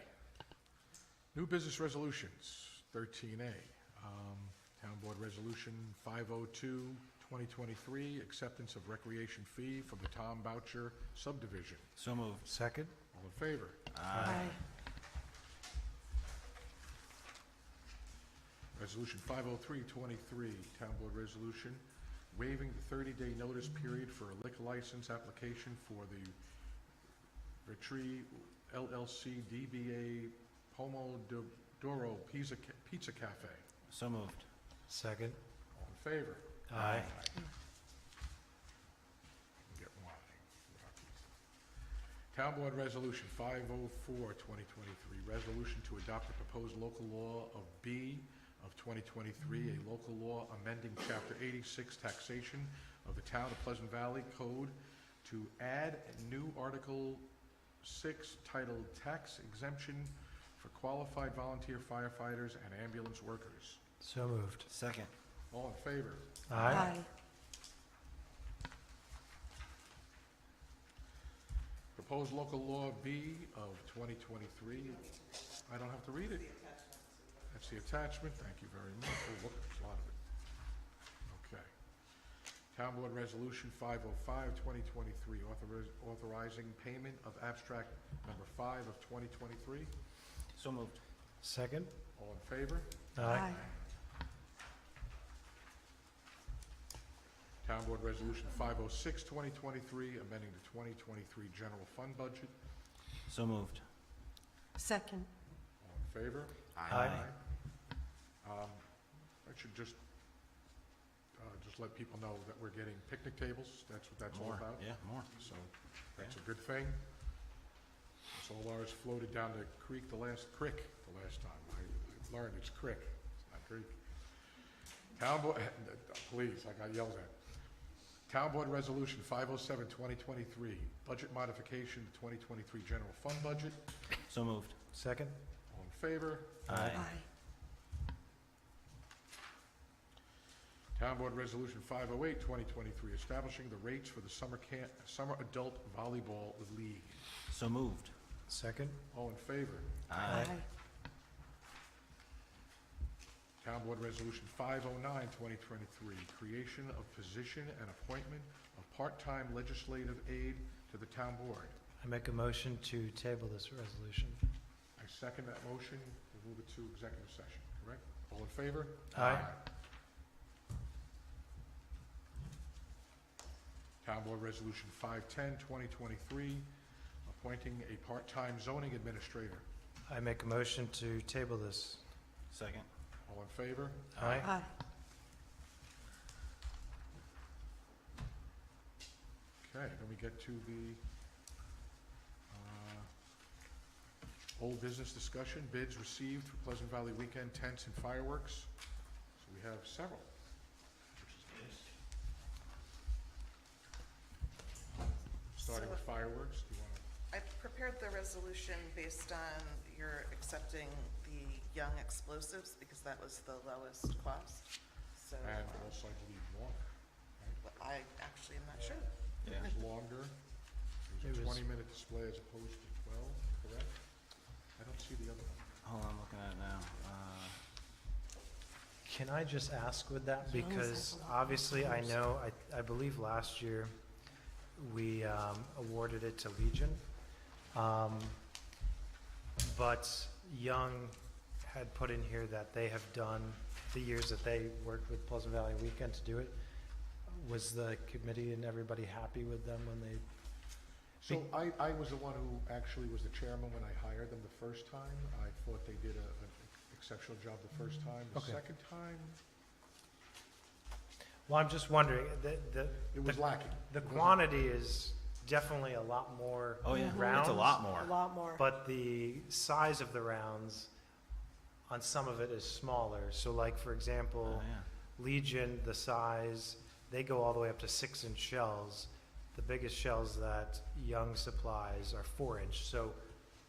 New business resolutions, 13A. Town Board Resolution 502, 2023, acceptance of recreation fee for the Tom Boucher subdivision. So moved. Second? All in favor? Aye. Resolution 503-23, Town Board Resolution waiving the 30-day notice period for a liquor license application for the Vitri LLC DBA Pomodoro Pizza Cafe. So moved. Second? All in favor? Aye. Get one. Town Board Resolution 504, 2023, resolution to adopt the proposed local law of B of 2023, a local law amending Chapter 86 taxation of the Town of Pleasant Valley Code to add a new Article 6 titled Tax Exemption for Qualified Volunteer Firefighters and Ambulance Workers. So moved. Second. All in favor? Aye. Proposed local law B of 2023. I don't have to read it. That's the attachment. Thank you very much. Oh, look, there's a lot of it. Town Board Resolution 505, 2023, authorizing payment of abstract number 5 of 2023. So moved. Second? All in favor? Aye. Town Board Resolution 506, 2023, amending the 2023 general fund budget. So moved. Second. All in favor? Aye. I should just let people know that we're getting picnic tables. That's what that's all More, about. yeah, more. So that's a good thing. So ours floated down the creek the last time. I learned it's creek, it's not creek. Town Board, please, I got yelled at. Town Board Resolution 507, 2023, budget modification, 2023 general fund budget. So moved. Second? All in favor? Aye. Town Board Resolution 508, 2023, establishing the rates for the summer adult volleyball league. So moved. Second? All in favor? Aye. Town Board Resolution 509, 2023, creation of position and appointment of part-time legislative aide to the town board. I make a motion to table this resolution. I second that motion. We'll move it to executive session, correct? All in favor? Aye. Town Board Resolution 510, 2023, appointing a part-time zoning administrator. I make a motion to table this. Second. All in favor? Aye. Okay, then we get to the old business discussion, bids received for Pleasant Valley weekend tents and fireworks. So we have several, which is nice. Starting with fireworks, do you want to? I prepared the resolution based on your accepting the young explosives because that was the lowest cost. So, And also, I believe, longer. but I actually am not sure. It was longer. It was It a was- 20-minute display as opposed to 12, correct? I don't see the other one. Hold on, I'm looking at it now. Can I just ask with that, because obviously I know, I believe last year we awarded it to Legion. But Young had put in here that they have done, the years that they worked with Pleasant Valley Weekend to do it. Was the committee and everybody happy with them when they? So I was the one who actually was the chairman when I hired them the first time. I thought they did an exceptional job the first time. The Okay. second time, Well, I'm just wondering, it was lacking. the It wasn't- quantity is definitely a lot more Oh, yeah. rounds. It's a lot more. A lot more. But the size of the rounds on some of it is smaller. So like, for example, Oh, yeah. Legion, the size, they go all the way up to 6-inch shells. The biggest shells that Young supplies are 4-inch. So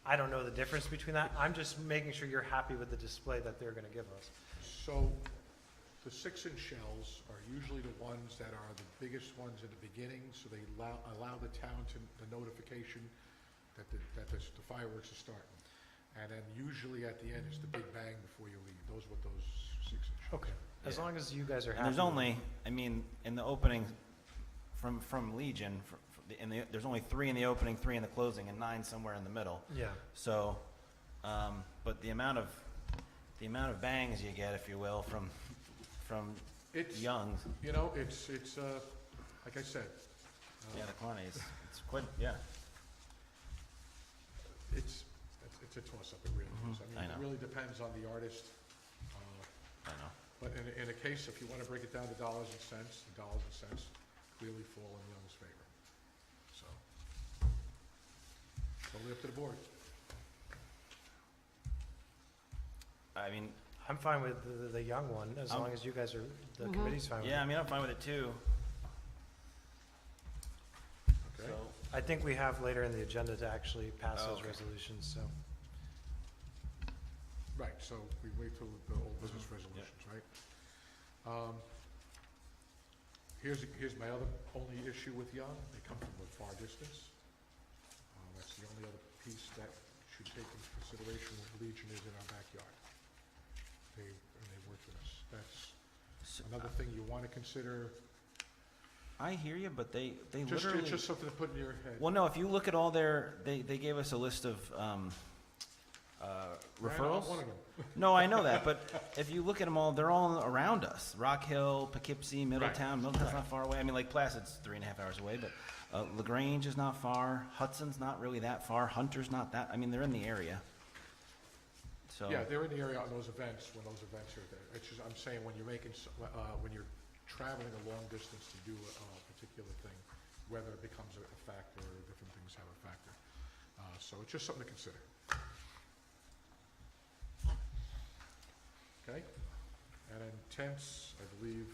I don't know the difference between that. I'm just making sure you're happy with the display that they're gonna give us. So the 6-inch shells are usually the ones that are the biggest ones in the beginning, so they allow the town to, the notification that the fireworks are starting. And then usually at the end, it's the big bang before you leave. Those are what those 6-inch shells Okay. are. As long as you guys are happy. And there's with only, I mean, in the opening, from Legion, there's only 3 in the opening, 3 in the closing, and 9 somewhere in the middle. it. Yeah. So, but the amount of bangs you get, if you will, from It's, Young, you know, it's, like I said, yeah, the quantity is, it's quite, yeah. it's a toss-up, it really is. I I mean, know. it really depends on the artist. I know. But in a case, if you want to break it down to dollars and cents, the dollars and cents clearly fall in Young's favor. So, totally up to the board. I mean, I'm fine with the Young one, as long as you guys are, the committee's fine with it. yeah, I mean, I'm fine with it too. Okay? So, I think we have later in the agenda to actually pass Oh, those okay. resolutions, so. Right, so we wait till the old business resolutions, right? Here's my other only issue with Young. They come from a far distance. That's the only other piece that should take into consideration when Legion is in our backyard. They work with us. That's so, another thing you want to consider. I hear you, but they Just, literally. it's just something to put in your head. Well, no, if you look at all they gave us a list of, referrals. One of them. No, I know that, but if you look at them all, they're all around us. Rock Hill, Poughkeepsie, Middletown. Middletown's not far away. I mean, Lake Placid's 3.5 hours away, but LaGrange is not far. Hudson's not really that far. Hunter's not that, I mean, they're in the area. So. Yeah, they're in the area on those events, when those events are there. It's just, I'm saying, when you're when you're traveling a long distance to do a particular thing, whether it becomes a factor or different things have a factor. So it's just something to consider. Okay? And then tents, I believe,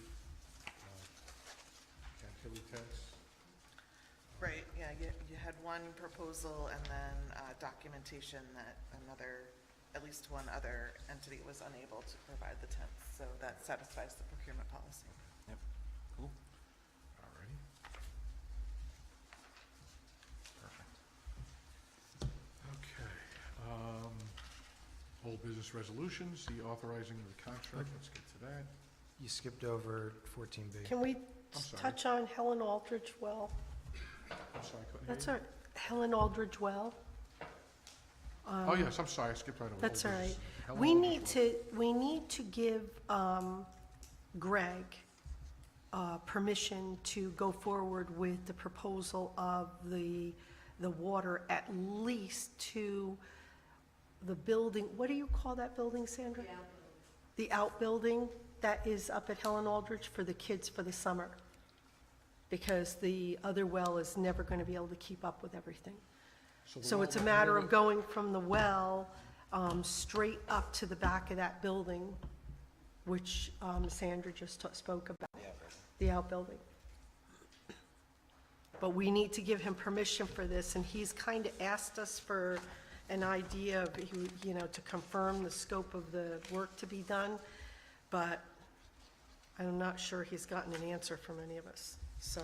Chantilly tents. Right, yeah, you had one proposal and then documentation that at least one other entity was unable to provide the tents, so that satisfies the procurement policy. Yep, cool, Alrighty. perfect. Okay. Old business resolutions, the authorizing of the contract, let's get to that. You skipped over 14B. Can we I'm sorry. touch on Helen Aldridge Well? I'm sorry, I couldn't hear That's you. all right. Helen Aldridge Well? Oh, yes, I'm sorry, I skipped right over. That's all old right. business. Helen We Aldridge need Road. we need to give Greg permission to go forward with the proposal of the water at least to the building, what do you call that building, Sandra? The outbuilding that is up at Helen Aldridge for the kids for the summer. Because the other well is never going to be able to keep up with everything. the So well it's a would matter never- of going from the well straight up to the back of that building, which Sandra just spoke about, the outbuilding. But we need to give him permission for this, and he's kind of asked us for an idea of, you know, to confirm the scope of the work to be done, but I'm not sure he's gotten an answer from any of us, so.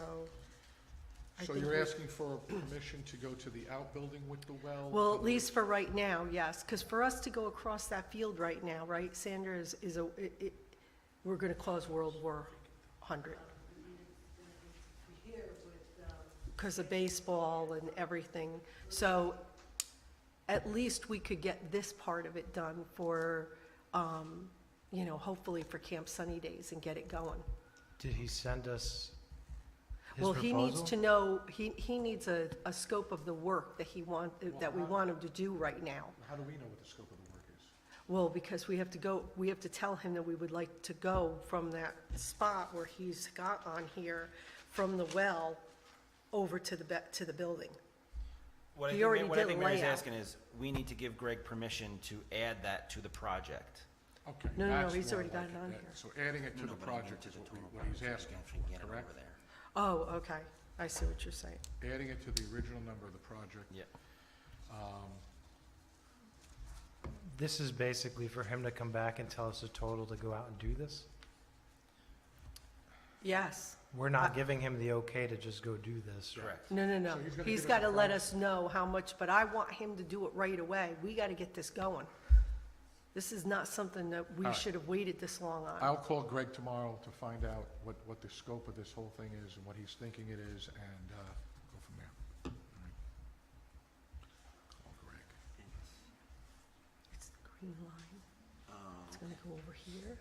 I So think you're we- asking for permission to go to the outbuilding with the well? Well, at least for right now, yes, because for us to go across that field right now, right, Sandra, we're going to cause World War 100. Because of baseball and everything. So at least we could get this part of it done for, you know, hopefully for Camp Sunny Days and get it going. Did he send us his Well, proposal? he needs to know, he needs a scope of the work that that we want him to do right now. How do we know what the scope of the work is? Well, because we have to tell him that we would like to go from that spot where he's got on here, from the well, over to the building. What I He think, already what I did think a Mary's layout. asking is, we need to give Greg permission to add that to the project. Okay. No, that's he's more already got like it on that. here. So adding it to the project is what he's asking for, correct? Oh, okay, I see what you're saying. Adding it to the original number of the project. Yeah. This is basically for him to come back and tell us the total to go out and do this? Yes. We're not giving him the okay to just go do this. right? Correct. No. So he's gonna He's give got us to a let price? us know how much, but I want him to do it right away. We got to get this going. This is not something that we All right. should have waited this long on. I'll call Greg tomorrow to find out what the scope of this whole thing is and what he's thinking it is, and go from there. All right. Call Greg. It's the green line. It's going to go over here,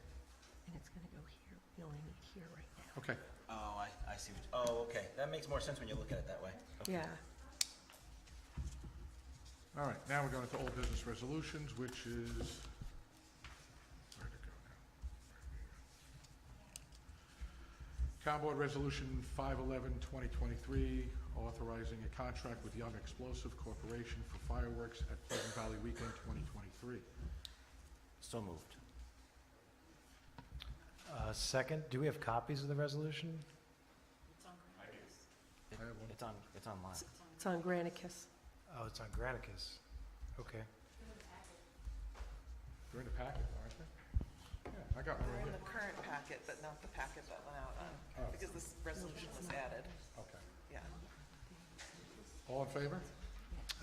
and it's going to go here. We only need here right now. Okay. Oh, I see okay, that makes more sense when you look at it that way. Okay. Yeah. All right, now we're going to old business resolutions, which is, where'd it go now? Town Board Resolution 511-2023, authorizing a contract with Young Explosive Corporation for fireworks at Pleasant Valley Weekend 2023. So moved. Second, do we have copies of the resolution? I have one. It's online. It's on Granicus. Oh, it's on Granicus. Okay. They're in the packet, aren't they? Yeah, I got one They're right in here. the current packet, but not the packet that went out on, Oh. because this resolution was added, Okay. yeah. All in favor?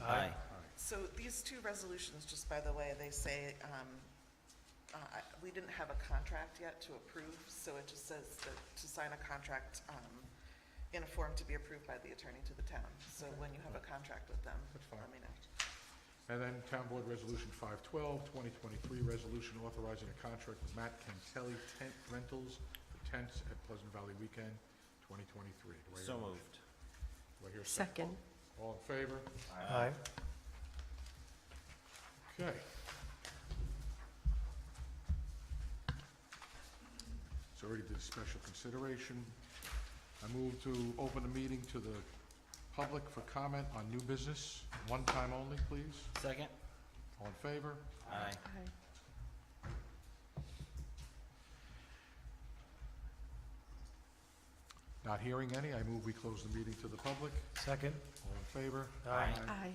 Aye. So these two resolutions, just by the way, they say, we didn't have a contract yet to approve, so it just says that to sign a contract, in a form to be approved by the attorney to the town. So when you have a contract with them, That's fine. let me know. And then Town Board Resolution 512, 2023, resolution authorizing a contract with Matt Cantelli Tent Rentals for tents at Pleasant Valley Weekend 2023. Do I hear So a motion? moved. Do I hear a Second. All in favor? Aye. Okay. So already did special consideration. I move to open the meeting to the public for comment on new business, one time only, please. Second? All in favor? Aye. Not hearing any, I move we close the meeting to the public. Second? All in favor? Aye. Aye.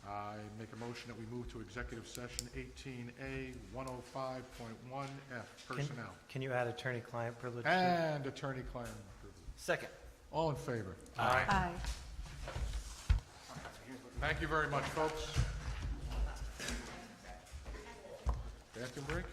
I make a motion that we move to executive session 18A 105.1F, personnel. Can you add attorney-client privilege? too? And attorney-client privilege. Second. All in favor? Aye. Thank you very much, folks. Bathroom break?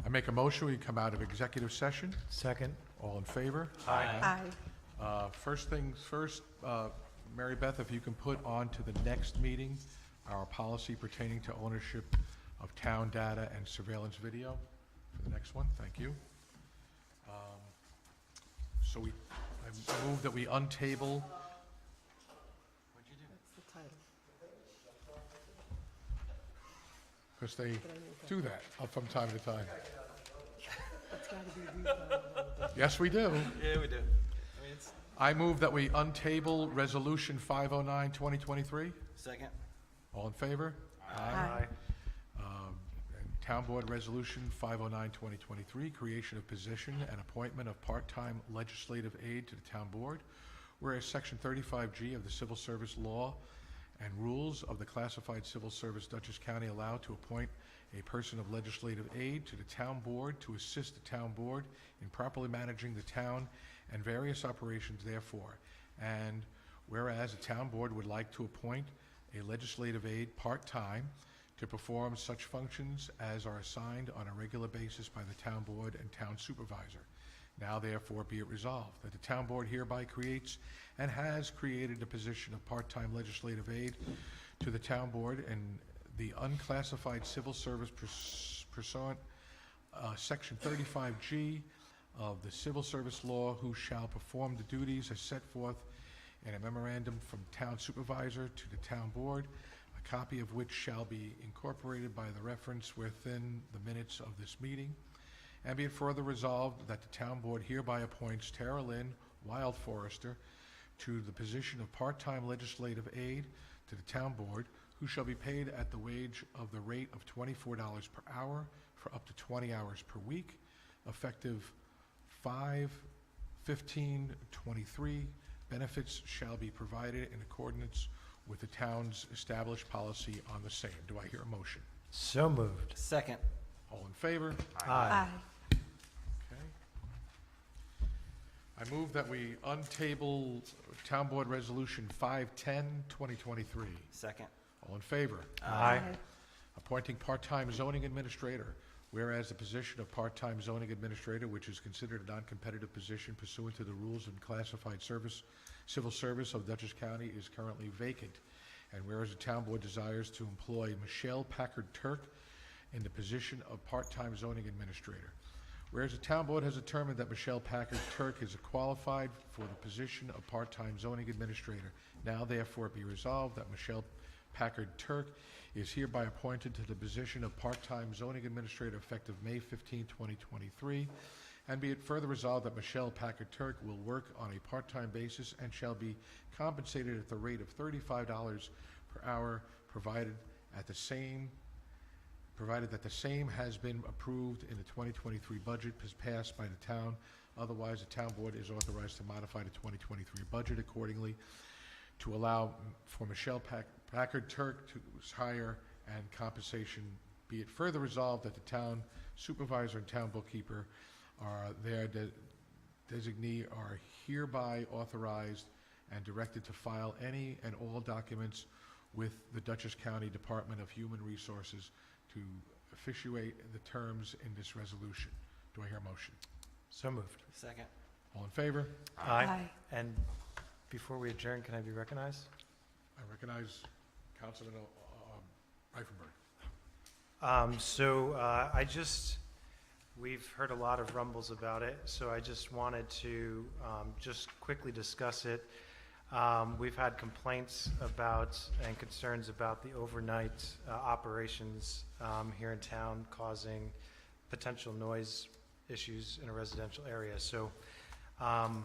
I make a motion, we come out of executive session. Second. All in favor? Aye. First things first, Mary Beth, if you can put on to the next meeting our policy pertaining to ownership of town data and surveillance video for the next one, thank you. So I move that we untable. Because they do that from time to time. Yes, we do. Yeah, we do. I move that we untable Resolution 509, 2023. Second? All in favor? Aye. And Town Board Resolution 509, 2023, creation of position and appointment of part-time legislative aide to the Town Board. Whereas Section 35G of the Civil Service Law and rules of the Classified Civil Service Dutchess County allow to appoint a person of legislative aid to the Town Board to assist the Town Board in properly managing the town and various operations therefore. And whereas the Town Board would like to appoint a legislative aide part-time to perform such functions as are assigned on a regular basis by the Town Board and Town Supervisor. Now therefore be it resolved that the Town Board hereby creates and has created a position of part-time legislative aide to the Town Board and the unclassified civil service pursuant Section 35G of the Civil Service Law, who shall perform the duties as set forth in a memorandum from Town Supervisor to the Town Board, a copy of which shall be incorporated by the reference within the minutes of this meeting. And be it further resolved that the Town Board hereby appoints Tara Lynn Wild Forester to the position of part-time legislative aide to the Town Board, who shall be paid at the wage of the rate of $24 per hour for up to 20 hours per week, effective 5/15/23. Benefits shall be provided in accordance with the town's established policy on the same. Do I hear a motion? So moved. Second? All in favor? Aye. Okay. I move that we untable Town Board Resolution 510, 2023. Second? All in favor? Aye. Appointing part-time zoning administrator. Whereas the position of part-time zoning administrator, which is considered a non-competitive position pursuant to the rules of classified service, civil service of Dutchess County, is currently vacant. And whereas the Town Board desires to employ Michelle Packard Turk in the position of part-time zoning administrator. Whereas the Town Board has determined that Michelle Packard Turk is qualified for the position of part-time zoning administrator. Now therefore be resolved that Michelle Packard Turk is hereby appointed to the position of part-time zoning administrator effective May 15, 2023. And be it further resolved that Michelle Packard Turk will work on a part-time basis and shall be compensated at the rate of $35 per hour, provided that the same has been approved in the 2023 budget passed by the town. Otherwise, the Town Board is authorized to modify the 2023 budget accordingly to allow for Michelle Packard Turk to hire and compensation. Be it further resolved that the town supervisor and town bookkeeper are their designee are hereby authorized and directed to file any and all documents with the Dutchess County Department of Human Resources to effectuate the terms in this resolution. Do I hear a motion? So moved. Second? All in favor? Aye. And before we adjourn, can I be recognized? I recognize Councilman Reifenberg. We've heard a lot of rumbles about it, so I just wanted to just quickly discuss it. We've had complaints about and concerns about the overnight operations here in town causing potential noise issues in a residential area. So I'm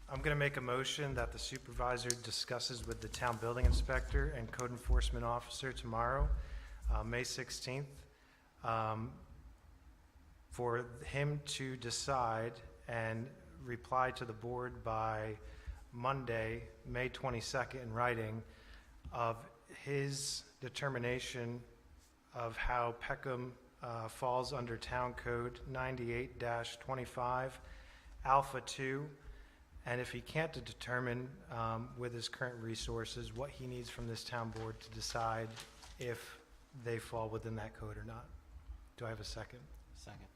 going to make a motion that the supervisor discusses with the town building inspector and code enforcement officer tomorrow, May 16th, for him to decide and reply to the board by Monday, May 22nd, in writing, of his determination of how Peckham falls under Town Code 98-25, Alpha 2, and if he can't determine with his current resources what he needs from this town board to decide if they fall within that code or not. Do I have a second? Second.